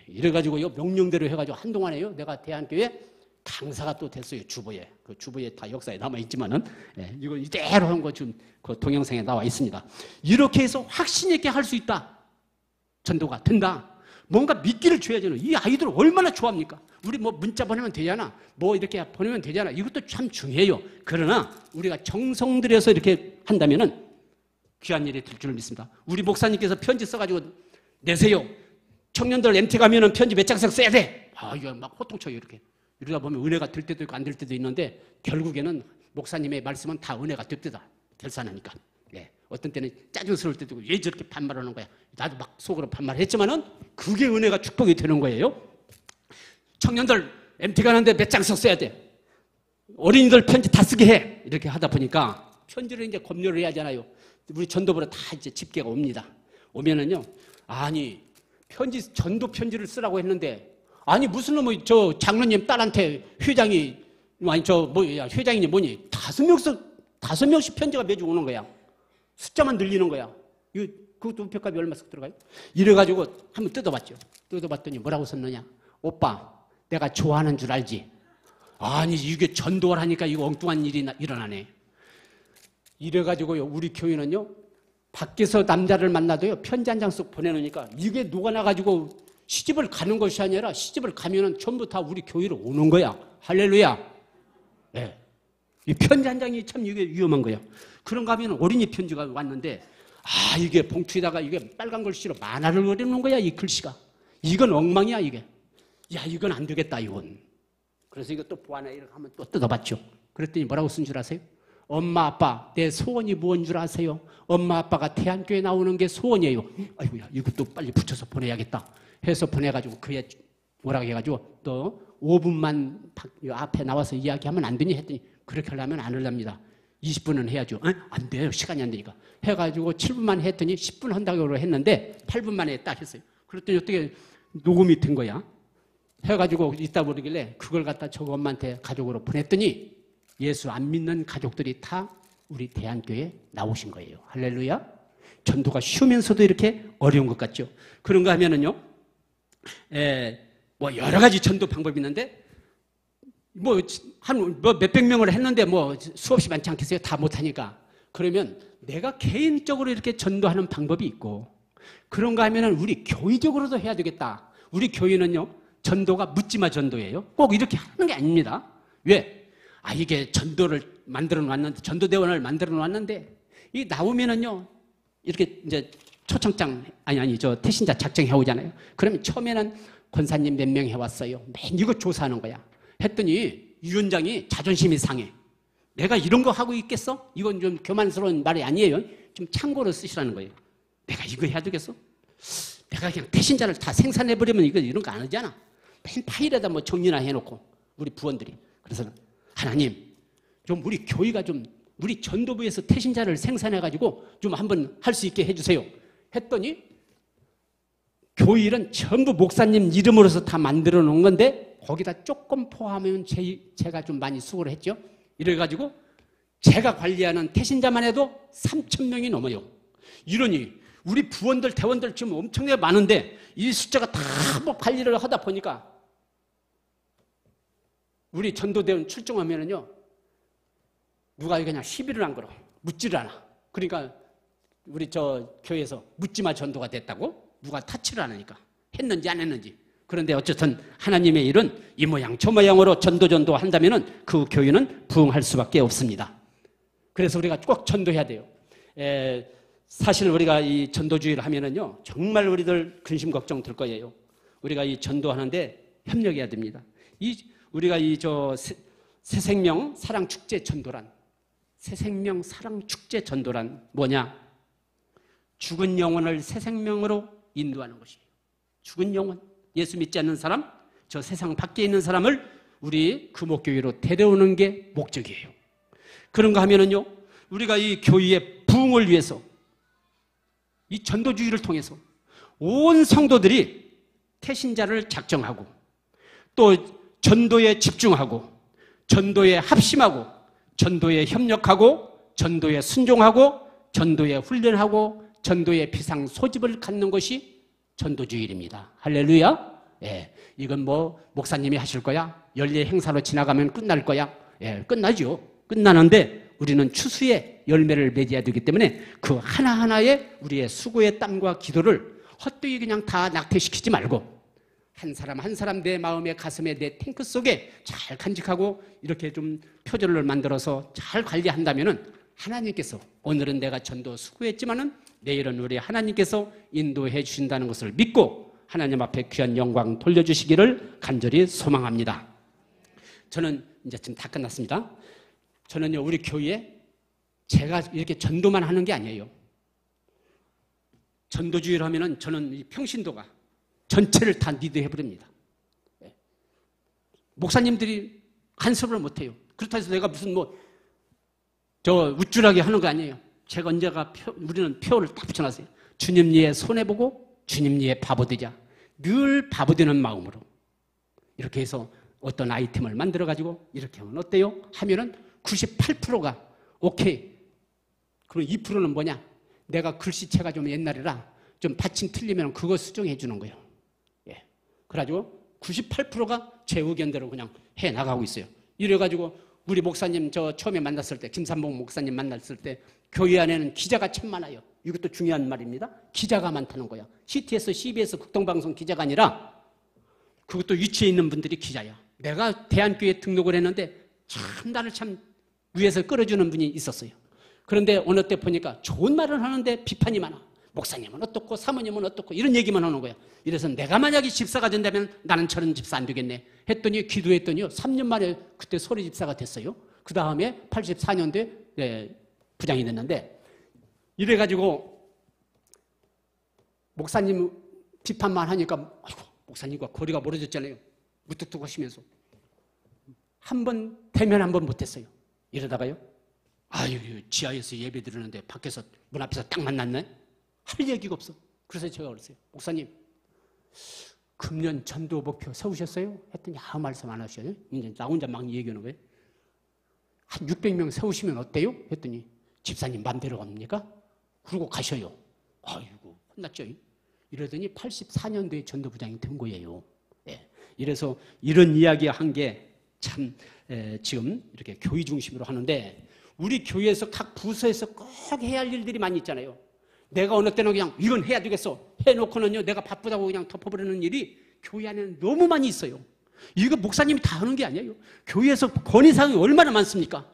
이래가지고요. 명령대로 해가지고 한동안에요. 내가 대한교회 강사가 또 됐어요. 주보에. 그 주보에 다 역사에 남아있지만은 이거 이대로 한 거 지금 그 동영상에 나와 있습니다. 이렇게 해서 확신 있게 할 수 있다. 전도가 된다. 뭔가 미끼를 줘야죠. 이 아이들 얼마나 좋아합니까? 우리 뭐 문자 보내면 되잖아. 뭐 이렇게 보내면 되잖아. 이것도 참 중요해요. 그러나 우리가 정성 들여서 이렇게 한다면은 귀한 일이 될 줄 믿습니다. 우리 목사님께서 편지 써가지고 내세요. 청년들 MT 가면은 편지 몇 장씩 써야 돼. 이거 막 호통쳐요, 이렇게. 이러다 보면 은혜가 될 때도 있고 안 될 때도 있는데 결국에는 목사님의 말씀은 다 은혜가 됩니다. 결산하니까. 예. 어떤 때는 짜증스러울 때도 있고 왜 저렇게 반말하는 거야. 나도 막 속으로 반말했지만은 그게 은혜가 축복이 되는 거예요. 청년들 MT 가는데 몇 장씩 써야 돼. 어린이들 편지 다 쓰게 해. 이렇게 하다 보니까 편지를 이제 검열을 해야 하잖아요. 우리 전도부로 다 이제 집계가 옵니다. 오면은요, 아니, 전도 편지를 쓰라고 했는데, 아니, 무슨 놈의 저 장로님 딸한테 회장이, 아니, 회장이니 뭐니, 5명씩 편지가 매주 오는 거야. 숫자만 늘리는 거야. 그것도 우표값이 얼마씩 들어가요? 이래가지고 한번 뜯어봤죠. 뜯어봤더니 뭐라고 썼느냐. 오빠, 내가 좋아하는 줄 알지? 아니, 이게 전도를 하니까 이거 엉뚱한 일이 일어나네. 이래가지고요, 우리 교회는요, 밖에서 남자를 만나도요, 편지 한 장 씩 보내놓으니까 이게 녹아나가지고 시집을 가는 것이 아니라 시집을 가면은 전부 다 우리 교회로 오는 거야. 할렐루야. 네. 이 편지 한 장이 참 이게 위험한 거야. 그런가 하면 어린이 편지가 왔는데, 이게 봉투에다가 이게 빨간 글씨로 만화를 그려놓은 거야, 이 글씨가. 이건 엉망이야, 이게. 야, 이건 안 되겠다, 이건. 그래서 이거 또 보완해, 이렇게 하면 또 뜯어봤죠. 그랬더니 뭐라고 쓴 줄 아세요? 엄마, 아빠, 내 소원이 뭔 줄 아세요? 엄마, 아빠가 대한교회 나오는 게 소원이에요. 아이고야, 이것도 빨리 붙여서 보내야겠다. 해서 보내가지고 그에 뭐라고 해가지고 또 5분만 앞에 나와서 이야기하면 안 되니 했더니 그렇게 하려면 안 하렵니다. 20분은 해야죠. 안 돼요. 시간이 안 되니까. 해가지고 7분만 했더니 10분 한다고 했는데 8분 만에 딱 했어요. 그랬더니 어떻게 녹음이 된 거야. 해가지고 있다 보길래 그걸 갖다 저 엄마한테 가족으로 보냈더니 예수 안 믿는 가족들이 다 우리 대한교회에 나오신 거예요. 할렐루야. 전도가 쉬우면서도 이렇게 어려운 것 같죠. 그런가 하면은요, 뭐 여러 가지 전도 방법이 있는데, 몇백 명을 했는데 수없이 많지 않겠어요? 다 못하니까. 그러면 내가 개인적으로 이렇게 전도하는 방법이 있고, 그런가 하면은 우리 교회적으로도 해야 되겠다. 우리 교회는요, 전도가 묻지마 전도예요. 꼭 이렇게 하는 게 아닙니다. 왜? 이게 전도를 만들어 놨는데, 전도대원을 만들어 놨는데, 이 나오면은요, 이렇게 이제 초청장, 태신자 작정해 오잖아요. 그러면 처음에는 권사님 몇 명 해왔어요. 맨 이거 조사하는 거야. 했더니 위원장이 자존심이 상해. 내가 이런 거 하고 있겠어? 이건 좀 교만스러운 말이 아니에요. 좀 참고로 쓰시라는 거예요. 내가 이거 해야 되겠어? 내가 그냥 태신자를 다 생산해버리면 이런 거 안 하잖아. 맨 파일에다 뭐 정리나 해놓고, 우리 부원들이. 그래서 하나님, 좀 우리 교회가 좀 우리 전도부에서 태신자를 생산해가지고 좀 한번 할 수 있게 해주세요. 했더니 교일은 전부 목사님 이름으로서 다 만들어 놓은 건데 거기다 조금 포함하면 제가 좀 많이 수고를 했죠. 이래가지고 제가 관리하는 태신자만 해도 3,000명이 넘어요. 이러니 우리 부원들, 대원들 지금 엄청나게 많은데 이 숫자가 다 뭐 관리를 하다 보니까 우리 전도대원 출정하면은요, 누가 그냥 시비를 안 걸어. 묻지를 않아. 그러니까 우리 저 교회에서 묻지마 전도가 됐다고? 누가 타치를 안 하니까. 했는지 안 했는지. 그런데 어쨌든 하나님의 일은 이 모양 저 모양으로 전도 한다면은 그 교회는 부흥할 수밖에 없습니다. 그래서 우리가 꼭 전도해야 돼요. 사실 우리가 이 전도주의를 하면은요, 정말 우리들 근심 걱정 들 거예요. 우리가 이 전도하는데 협력해야 됩니다. 우리가 새생명 사랑축제 전도란, 새생명 사랑축제 전도란 뭐냐? 죽은 영혼을 새생명으로 인도하는 것이에요. 죽은 영혼, 예수 믿지 않는 사람, 저 세상 밖에 있는 사람을 우리 금옥교회로 데려오는 게 목적이에요. 그런가 하면은요, 우리가 이 교회의 부흥을 위해서 이 전도주의를 통해서 온 성도들이 태신자를 작정하고 또 전도에 집중하고 전도에 합심하고 전도에 협력하고 전도에 순종하고 전도에 훈련하고 전도에 비상 소집을 갖는 것이 전도주일입니다. 할렐루야. 예, 이건 뭐 목사님이 하실 거야? 연례 행사로 지나가면 끝날 거야? 예, 끝나죠. 끝나는데 우리는 추수의 열매를 맺어야 되기 때문에 그 하나하나의 우리의 수고의 땀과 기도를 헛되이 그냥 다 낙태시키지 말고 한 사람 한 사람 내 마음의 가슴에 내 탱크 속에 잘 간직하고 이렇게 좀 표절을 만들어서 잘 관리한다면은 하나님께서 오늘은 내가 전도 수고했지만은 내일은 우리 하나님께서 인도해 주신다는 것을 믿고 하나님 앞에 귀한 영광 돌려주시기를 간절히 소망합니다. 저는 이제 지금 다 끝났습니다. 저는요, 우리 교회에 제가 이렇게 전도만 하는 게 아니에요. 전도주의를 하면은 저는 이 평신도가 전체를 다 리드해버립니다. 목사님들이 간섭을 못해요. 그렇다고 해서 내가 무슨 우쭐하게 하는 거 아니에요. 제가 언제가 우리는 표를 딱 붙여놨어요. 주님 니의 손해보고 주님 니의 바보되자. 늘 바보되는 마음으로 이렇게 해서 어떤 아이템을 만들어가지고 이렇게 하면 어때요? 하면은 98%가 오케이. 그럼 2%는 뭐냐? 내가 글씨체가 좀 옛날이라 좀 받침 틀리면 그거 수정해 주는 거예요. 예. 그래가지고 98%가 제 의견대로 그냥 해 나가고 있어요. 이래가지고 우리 목사님 저 처음에 만났을 때 김삼봉 목사님 만났을 때 교회 안에는 기자가 참 많아요. 이것도 중요한 말입니다. 기자가 많다는 거야. CTS, CBS 극동방송 기자가 아니라 그것도 위치에 있는 분들이 기자야. 내가 대한교회에 등록을 했는데 참 나를 참 위에서 끌어주는 분이 있었어요. 그런데 어느 때 보니까 좋은 말을 하는데 비판이 많아. 목사님은 어떻고 사모님은 어떻고 이런 얘기만 하는 거야. 이래서 내가 만약에 집사가 된다면 나는 저런 집사 안 되겠네 했더니 기도했더니요 3년 만에 그때 소리 집사가 됐어요. 그 다음에 84년도에 부장이 됐는데 이래가지고 목사님 비판만 하니까 아이고 목사님과 거리가 멀어졌잖아요. 무뚝뚝하시면서 한 번 대면 한 번 못했어요. 이러다가요 아유 지하에서 예배 드리는데 밖에서 문 앞에서 딱 만났네. 할 얘기가 없어. 그래서 제가 그랬어요. 목사님 금년 전도 목표 세우셨어요? 했더니 아무 말씀 안 하셔요. 이제 나 혼자 막 얘기하는 거예요. 한 600명 세우시면 어때요? 했더니 집사님 맘대로 합니까? 그러고 가셔요. 아이고 혼났죠. 이러더니 84년도에 전도부장이 된 거예요. 예. 이래서 이런 이야기 한 게 참 지금 이렇게 교회 중심으로 하는데 우리 교회에서 각 부서에서 꼭 해야 할 일들이 많이 있잖아요. 내가 어느 때는 그냥 이건 해야 되겠어 해놓고는요 내가 바쁘다고 그냥 덮어버리는 일이 교회 안에는 너무 많이 있어요. 이거 목사님이 다 하는 게 아니에요. 교회에서 건의사항이 얼마나 많습니까?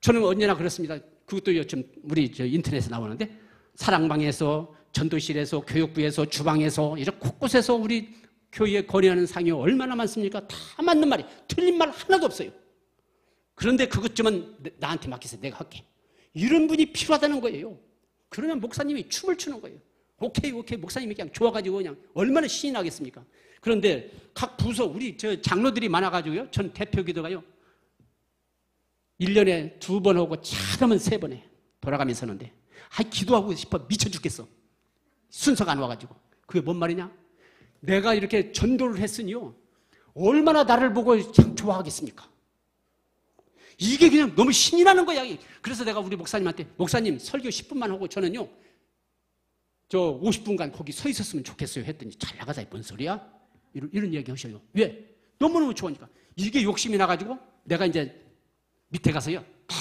저는 언제나 그렇습니다. 그것도 좀 우리 인터넷에 나오는데 사랑방에서 전도실에서 교육부에서 주방에서 이런 곳곳에서 우리 교회에 건의하는 사항이 얼마나 많습니까? 다 맞는 말이 틀린 말 하나도 없어요. 그런데 그것 좀 나한테 맡기세요. 내가 할게. 이런 분이 필요하다는 거예요. 그러면 목사님이 춤을 추는 거예요. 오케이 목사님이 그냥 좋아가지고 그냥 얼마나 신이 나겠습니까? 그런데 각 부서 우리 장로들이 많아가지고요. 전 대표 기도가요. 1년에 2번 하고 잘하면 3번 해. 돌아가면서 하는데 기도하고 싶어 미쳐 죽겠어. 순서가 안 와가지고. 그게 뭔 말이냐? 내가 이렇게 전도를 했으니요. 얼마나 나를 보고 참 좋아하겠습니까? 이게 그냥 너무 신이 나는 거야. 그래서 내가 우리 목사님한테 목사님 설교 10분만 하고 저는요. 저 50분간 거기 서 있었으면 좋겠어요 했더니 잘 나가자 뭔 소리야? 이런 얘기 하셔요. 왜? 너무너무 좋으니까. 이게 욕심이 나가지고 내가 이제 밑에 가서요. 딱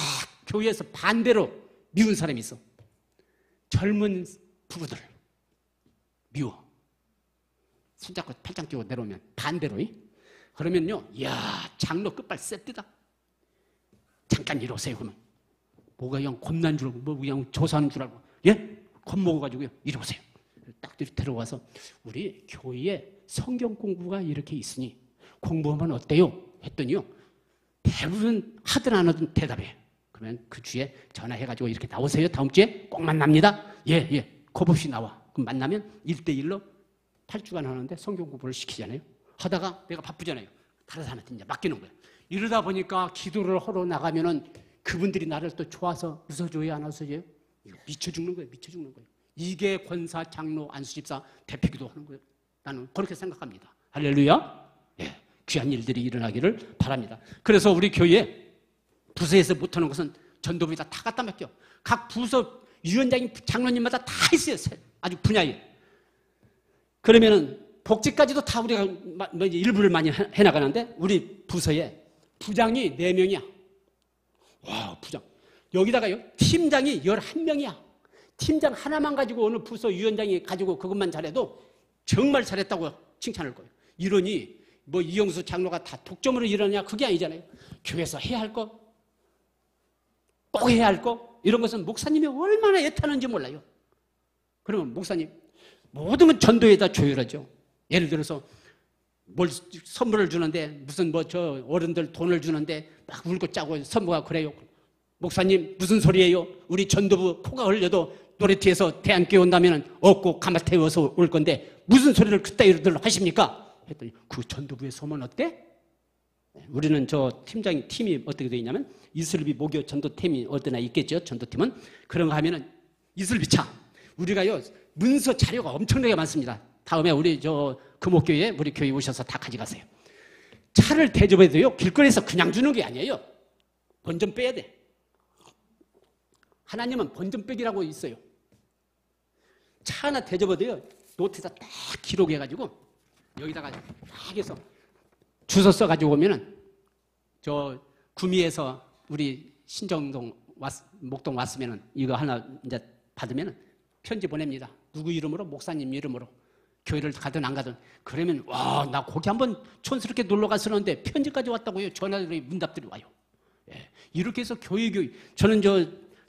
교회에서 반대로 미운 사람이 있어. 젊은 부부들 미워. 손잡고 팔짱 끼고 내려오면 반대로. 그러면요. 이야 장로 끝발 셉디다. 잠깐 이리 오세요. 그러면 뭐가 그냥 겁난 줄 알고 뭐 그냥 조사하는 줄 알고 예? 겁먹어가지고요. 이리 오세요. 딱 데려와서 우리 교회에 성경 공부가 이렇게 있으니 공부하면 어때요? 했더니요. 대부분 하든 안 하든 대답해. 그러면 그 주에 전화해가지고 이렇게 나오세요. 다음 주에 꼭 만납니다. 예. 겁 없이 나와. 그럼 만나면 1대1로 8주간 하는데 성경 공부를 시키잖아요. 하다가 내가 바쁘잖아요. 다른 사람한테 이제 맡기는 거예요. 이러다 보니까 기도를 하러 나가면은 그분들이 나를 또 좋아서 웃어줘야 안 웃어줘요? 미쳐 죽는 거예요. 이게 권사, 장로, 안수집사, 대표기도 하는 거예요. 나는 그렇게 생각합니다. 할렐루야. 예, 귀한 일들이 일어나기를 바랍니다. 그래서 우리 교회 부서에서 못하는 것은 전도부에다 다 갖다 맡겨. 각 부서 위원장님, 장로님마다 다 있어요. 아주 분야에. 그러면은 복지까지도 다 우리가 일부를 많이 해나가는데 우리 부서에 부장이 4명이야. 와, 부장. 여기다가요, 팀장이 11명이야. 팀장 하나만 가지고 어느 부서 위원장이 가지고 그것만 잘해도 정말 잘했다고 칭찬할 거예요. 이러니 뭐 이영수 장로가 다 독점으로 이러냐 그게 아니잖아요. 교회에서 해야 할 거, 꼭 해야 할 거, 이런 것은 목사님이 얼마나 애타는지 몰라요. 그러면 목사님 모든 건 전도에다 조율하죠. 예를 들어서 뭘 선물을 주는데 무슨 뭐 저 어른들 돈을 주는데 막 울고 짜고 선부가 그래요. 목사님 무슨 소리예요? 우리 전도부 코가 흘려도 노래티에서 대안교회 온다면 얻고 가마태워서 올 건데 무슨 소리를 그따위로들 하십니까? 했더니 그 전도부의 소문 어때? 우리는 저 팀이 어떻게 되어 있냐면 이슬비 목요 전도팀이 어디나 있겠죠. 전도팀은 그런 거 하면은 이슬비차 우리가요 문서 자료가 엄청나게 많습니다. 다음에 우리 저 금옥교회 우리 교회 오셔서 다 가져가세요. 차를 대접해도요 길거리에서 그냥 주는 게 아니에요. 번점 빼야 돼. 하나님은 번점빼기라고 있어요. 차 하나 대접해도요 노트에다 딱 기록해가지고 여기다가 딱 해서 주소 써가지고 오면은 저 구미에서 우리 신정동 목동 왔으면은 이거 하나 이제 받으면은 편지 보냅니다. 누구 이름으로? 목사님 이름으로. 교회를 가든 안 가든. 그러면 와, 나 거기 한번 촌스럽게 놀러 갔었는데 편지까지 왔다고요. 전화들이 문답들이 와요. 예. 이렇게 해서 교회 저는 저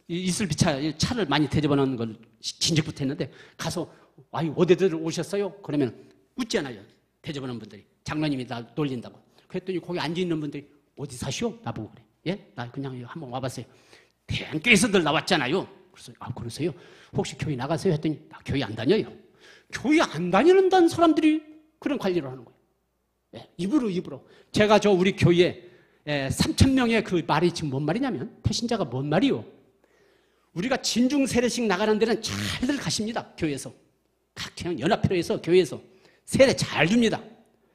이슬비차 차를 많이 대접하는 걸 진즉부터 했는데 가서 아유 어디들 오셨어요? 그러면 웃잖아요. 대접하는 분들이 장로님이 나 놀린다고. 그랬더니 거기 앉아 있는 분들이 어디 사시오? 나보고 그래. 예? 나 그냥 한번 와봤어요. 대한교회에서들 나왔잖아요. 그래서 아 그러세요? 혹시 교회 나가세요? 했더니 나 교회 안 다녀요. 교회 안 다니는 사람들이 그런 관리를 하는 거예요. 예, 입으로. 제가 저 우리 교회에 3,000명의 그 말이 지금 뭔 말이냐면 태신자가 뭔 말이요? 우리가 진중 세례식 나가는 데는 잘들 가십니다. 교회에서. 각 연합회에서 교회에서 세례 잘 줍니다.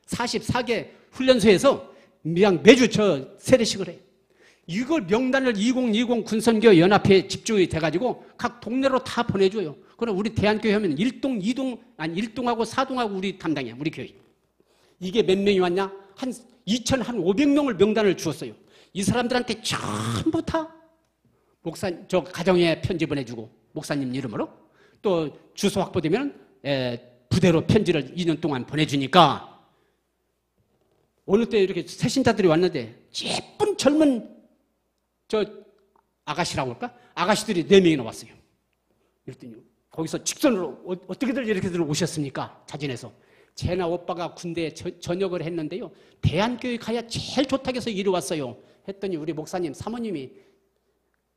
44개 훈련소에서 그냥 매주 저 세례식을 해요. 이걸 명단을 2020 군선교 연합회에 집중이 돼가지고 각 동네로 다 보내줘요. 그럼 우리 대한교회 하면 1동, 2동, 아니 1동하고 4동하고 우리 담당이야. 우리 교회. 이게 몇 명이 왔냐? 한 2,500명을 명단을 주었어요. 이 사람들한테 전부 다 저 가정에 편지 보내주고 목사님 이름으로 또 주소 확보되면 부대로 편지를 2년 동안 보내주니까 어느 때 이렇게 새신자들이 왔는데 예쁜 젊은 저 아가씨라고 할까? 아가씨들이 4명이나 왔어요. 이랬더니 거기서 직선으로 어떻게들 이렇게들 오셨습니까? 자진해서. 제나 오빠가 군대에 전역을 했는데요. 대한교회 가야 제일 좋다고 해서 이리 왔어요. 했더니 우리 목사님 사모님이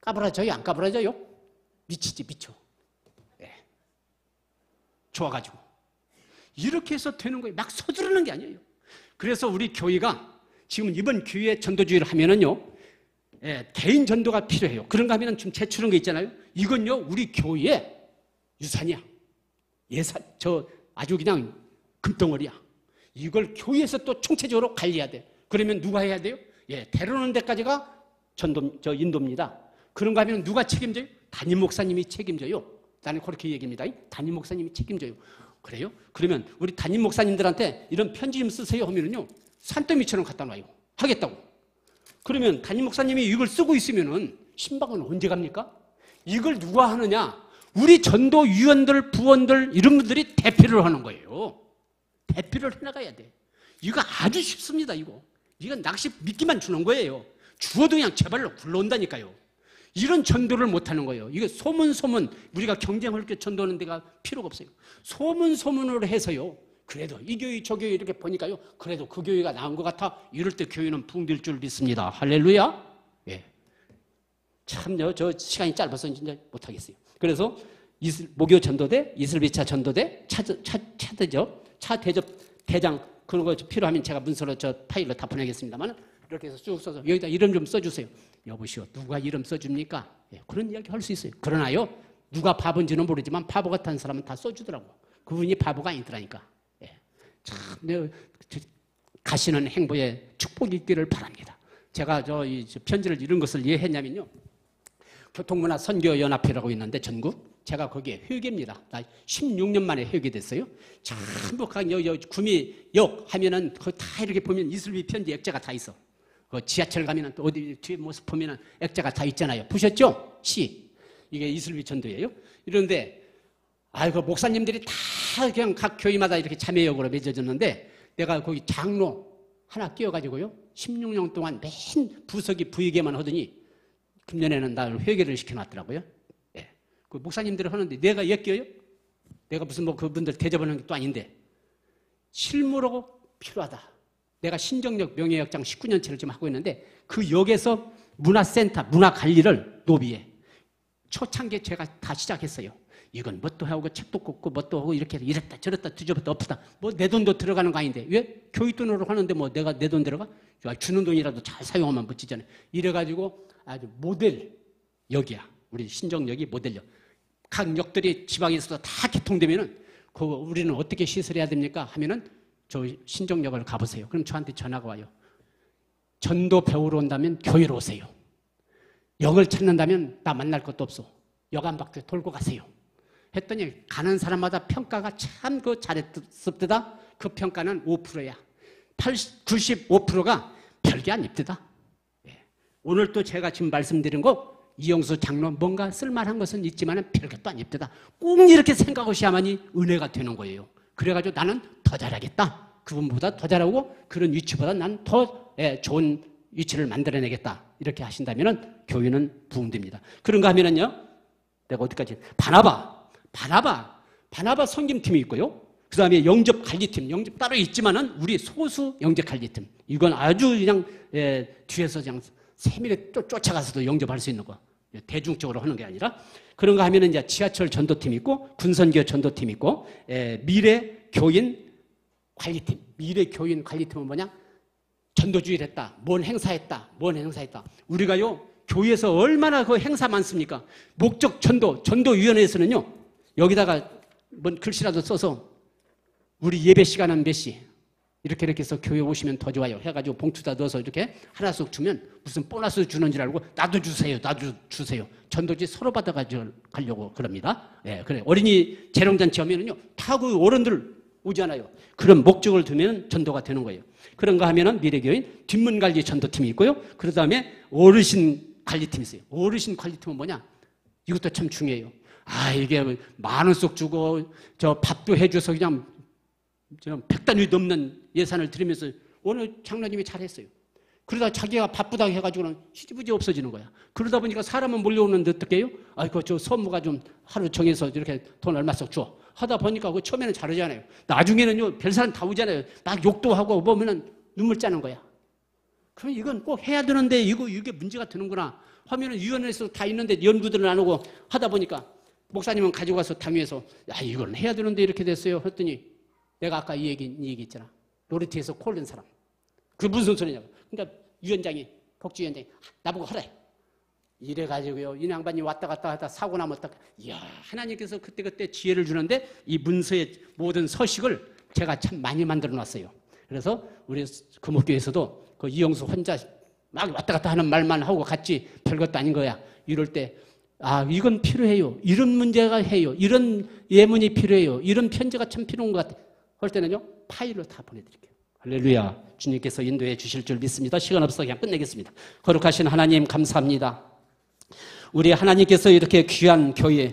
까불어져요? 안 까불어져요? 미치지 미쳐. 네. 좋아가지고. 이렇게 해서 되는 거예요. 막 서두르는 게 아니에요. 그래서 우리 교회가 지금 이번 기회에 전도주의를 하면은요, 개인 전도가 필요해요. 그런가 하면은 좀 제출한 거 있잖아요. 이건요, 우리 교회의 유산이야. 아주 그냥 금덩어리야. 이걸 교회에서 또 총체적으로 관리해야 돼. 그러면 누가 해야 돼요? 데려오는 데까지가 인도입니다. 그런가 하면 누가 책임져요? 담임 목사님이 책임져요. 나는 그렇게 얘기합니다. 담임 목사님이 책임져요. 그래요? 그러면 우리 담임 목사님들한테 이런 편지 좀 쓰세요 하면은요, 산더미처럼 갖다 놔요. 하겠다고. 그러면 담임 목사님이 이걸 쓰고 있으면은 신방은 언제 갑니까? 이걸 누가 하느냐? 우리 전도위원들, 부원들 이런 분들이 대표를 하는 거예요. 대표를 해나가야 돼. 이거 아주 쉽습니다. 이건 낚시 미끼만 주는 거예요. 주어도 그냥 제발로 굴러온다니까요. 이런 전도를 못하는 거예요. 이거 소문 우리가 경쟁할 게 전도하는 데가 필요가 없어요. 소문으로 해서요. 그래도 이 교회 저 교회 이렇게 보니까요. 그래도 그 교회가 나은 것 같아. 이럴 때 교회는 붕댈 줄 믿습니다. 할렐루야. 예. 참요. 저 시간이 짧아서 이제 못하겠어요. 그래서 목요 전도대, 이슬비차 전도대, 차 대접 대장 그런 거 필요하면 제가 문서로 저 파일로 다 보내겠습니다만 이렇게 해서 쭉 써서 여기다 이름 좀 써주세요. 여보시오, 누가 이름 써줍니까? 그런 이야기 할 수 있어요. 그러나요, 누가 바본지는 모르지만 바보 같은 사람은 다 써주더라고. 그분이 바보가 아니더라니까. 참 가시는 행보에 축복이 있기를 바랍니다. 제가 이 편지를 이런 것을 왜 했냐면요. 교통문화 선교연합회라고 있는데 전국 제가 거기에 회계입니다. 나 16년 만에 회계됐어요. 전부 구미역 하면은 그 다 이렇게 보면 이슬비 편지 액자가 다 있어. 그 지하철 가면은 또 어디 뒤에 모습 보면은 액자가 다 있잖아요. 보셨죠? 이게 이슬비 전도예요. 이런데 아이고 목사님들이 다 그냥 각 교회마다 이렇게 자매역으로 맺어졌는데 내가 거기 장로 하나 끼워가지고요 16년 동안 맨 부석이 부의게만 하더니 금년에는 나를 회개를 시켜놨더라고요. 예. 그 목사님들이 하는데 내가 엮여요? 내가 무슨 뭐 그분들 대접하는 게 또 아닌데 실무로 필요하다. 내가 신정역 명예역장 19년째를 지금 하고 있는데 그 역에서 문화센터, 문화관리를 노비에 초창기에 제가 다 시작했어요. 이건 뭣도 하고 책도 꽂고 뭣도 하고 이렇게 이랬다 저랬다 뒤집었다 엎다 뭐 내 돈도 들어가는 거 아닌데 왜 교육돈으로 하는데 뭐 내가 내 돈 들어가? 주는 돈이라도 잘 사용하면 멋지잖아요. 이래가지고 아주 모델 역이야. 우리 신정역이 모델역. 각 역들이 지방에서 다 개통되면은 그 우리는 어떻게 시설해야 됩니까? 하면은 저 신정역을 가보세요. 그럼 저한테 전화가 와요. 전도 배우러 온다면 교회로 오세요. 역을 찾는다면 나 만날 것도 없어. 역 한 바퀴 돌고 가세요. 했더니 가는 사람마다 평가가 참 그 잘했습니다. 그 평가는 5%야. 95%가 별게 아닙니다. 예. 오늘 또 제가 지금 말씀드린 거 이영수 장로 뭔가 쓸만한 것은 있지만 별것도 아닙니다. 꼭 이렇게 생각하셔야만이 은혜가 되는 거예요. 그래가지고 나는 더 잘하겠다. 그분보다 더 잘하고 그런 위치보다 난 더 좋은 위치를 만들어내겠다. 이렇게 하신다면 교회는 부흥됩니다. 그런가 하면은요. 내가 어디까지 바나바 섬김팀이 있고요. 그 다음에 영접관리팀, 영접 따로 있지만은 우리 소수 영접관리팀. 이건 아주 그냥 뒤에서 그냥 세밀히 쫓아가서도 영접할 수 있는 거. 대중적으로 하는 게 아니라 그런가 하면은 이제 지하철 전도팀이 있고 군선교 전도팀이 있고 미래교인 관리팀. 미래교인 관리팀은 뭐냐? 전도주의를 했다. 뭔 행사했다. 우리가요 교회에서 얼마나 그 행사 많습니까? 목적 전도위원회에서는요 여기다가 뭔 글씨라도 써서 우리 예배 시간은 몇 시 이렇게 해서 교회 오시면 더 좋아요 해가지고 봉투다 넣어서 이렇게 하나씩 주면 무슨 보너스 주는 줄 알고 나도 주세요. 전도지 서로 받아가지고 가려고 그럽니다. 예, 그래. 어린이 재롱잔치 하면은요 다 그 어른들 오잖아요. 그런 목적을 두면 전도가 되는 거예요. 그런가 하면은 미래교인 뒷문관리 전도팀이 있고요. 그 다음에 어르신 관리팀이 있어요. 어르신 관리팀은 뭐냐? 이것도 참 중요해요. 이게 10,000원 씩 주고 저 밥도 해줘서 그냥 100단위 넘는 예산을 들이면서 어느 장로님이 잘했어요. 그러다 자기가 바쁘다고 해가지고는 시지부지 없어지는 거야. 그러다 보니까 사람은 몰려오는데 어떻게 해요? 저 선무가 좀 하루 정해서 이렇게 돈 얼마씩 줘. 하다 보니까 그 처음에는 잘하잖아요. 나중에는요 별 사람 다 오잖아요. 막 욕도 하고 보면은 눈물 짜는 거야. 그럼 이건 꼭 해야 되는데 이게 문제가 되는구나 하면은 위원회에서 다 있는데 연구들을 안 하고 하다 보니까 목사님은 가지고 가서 당위에서 이건 해야 되는데 이렇게 됐어요. 했더니 내가 아까 이 얘기 있잖아. 로레티에서 콜 낸 사람. 그게 무슨 소리냐고. 그러니까 복지위원장이 나보고 하래. 이래가지고요. 이 양반이 왔다 갔다 하다 사고 나면 이야 하나님께서 그때 지혜를 주는데 이 문서의 모든 서식을 제가 참 많이 만들어 놨어요. 그래서 우리 금옥교에서도 그 이영수 혼자 막 왔다 갔다 하는 말만 하고 갔지 별것도 아닌 거야. 이럴 때 이건 필요해요. 이런 문제가 해요. 이런 예문이 필요해요. 이런 편지가 참 필요한 것 같아. 할 때는요 파일로 다 보내드릴게요. 할렐루야. 주님께서 인도해 주실 줄 믿습니다. 시간 없어서 그냥 끝내겠습니다. 거룩하신 하나님 감사합니다. 우리 하나님께서 이렇게 귀한 교회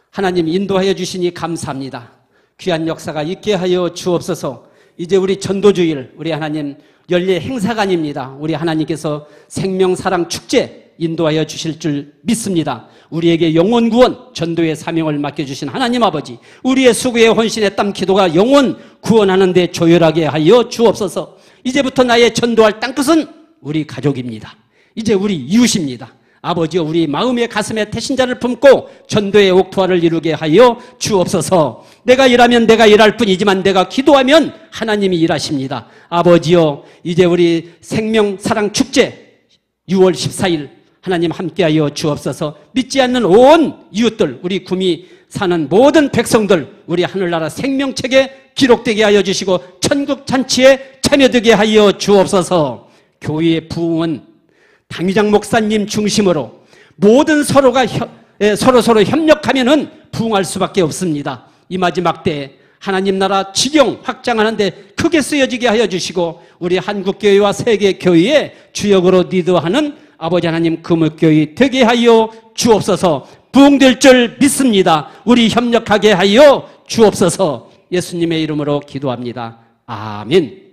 하나님 인도하여 주시니 감사합니다. 귀한 역사가 있게 하여 주옵소서. 이제 우리 전도주일 우리 하나님 연례 행사가 아닙니다. 우리 하나님께서 생명사랑 축제 인도하여 주실 줄 믿습니다. 우리에게 영혼 구원, 전도의 사명을 맡겨주신 하나님 아버지, 우리의 수고에 헌신했던 기도가 영혼 구원하는 데 조율하게 하여 주옵소서. 이제부터 나의 전도할 땅끝은 우리 가족입니다. 이제 우리 이웃입니다. 아버지여 우리 마음의 가슴에 태신자를 품고 전도의 옥토화를 이루게 하여 주옵소서. 내가 일하면 내가 일할 뿐이지만 내가 기도하면 하나님이 일하십니다. 아버지여 이제 우리 생명사랑축제 6월 14일 하나님 함께하여 주옵소서. 믿지 않는 온 이웃들 우리 구미 사는 모든 백성들 우리 하늘나라 생명책에 기록되게 하여 주시고 천국잔치에 참여되게 하여 주옵소서. 교회의 부흥은 당위장 목사님 중심으로 모든 서로가 서로 협력하면은 부흥할 수밖에 없습니다. 이 마지막 때에 하나님 나라 지경 확장하는데 크게 쓰여지게 하여 주시고 우리 한국교회와 세계교회의 주역으로 리더하는 아버지 하나님 금옥교회 되게 하여 주옵소서. 부흥될 줄 믿습니다. 우리 협력하게 하여 주옵소서. 예수님의 이름으로 기도합니다. 아멘.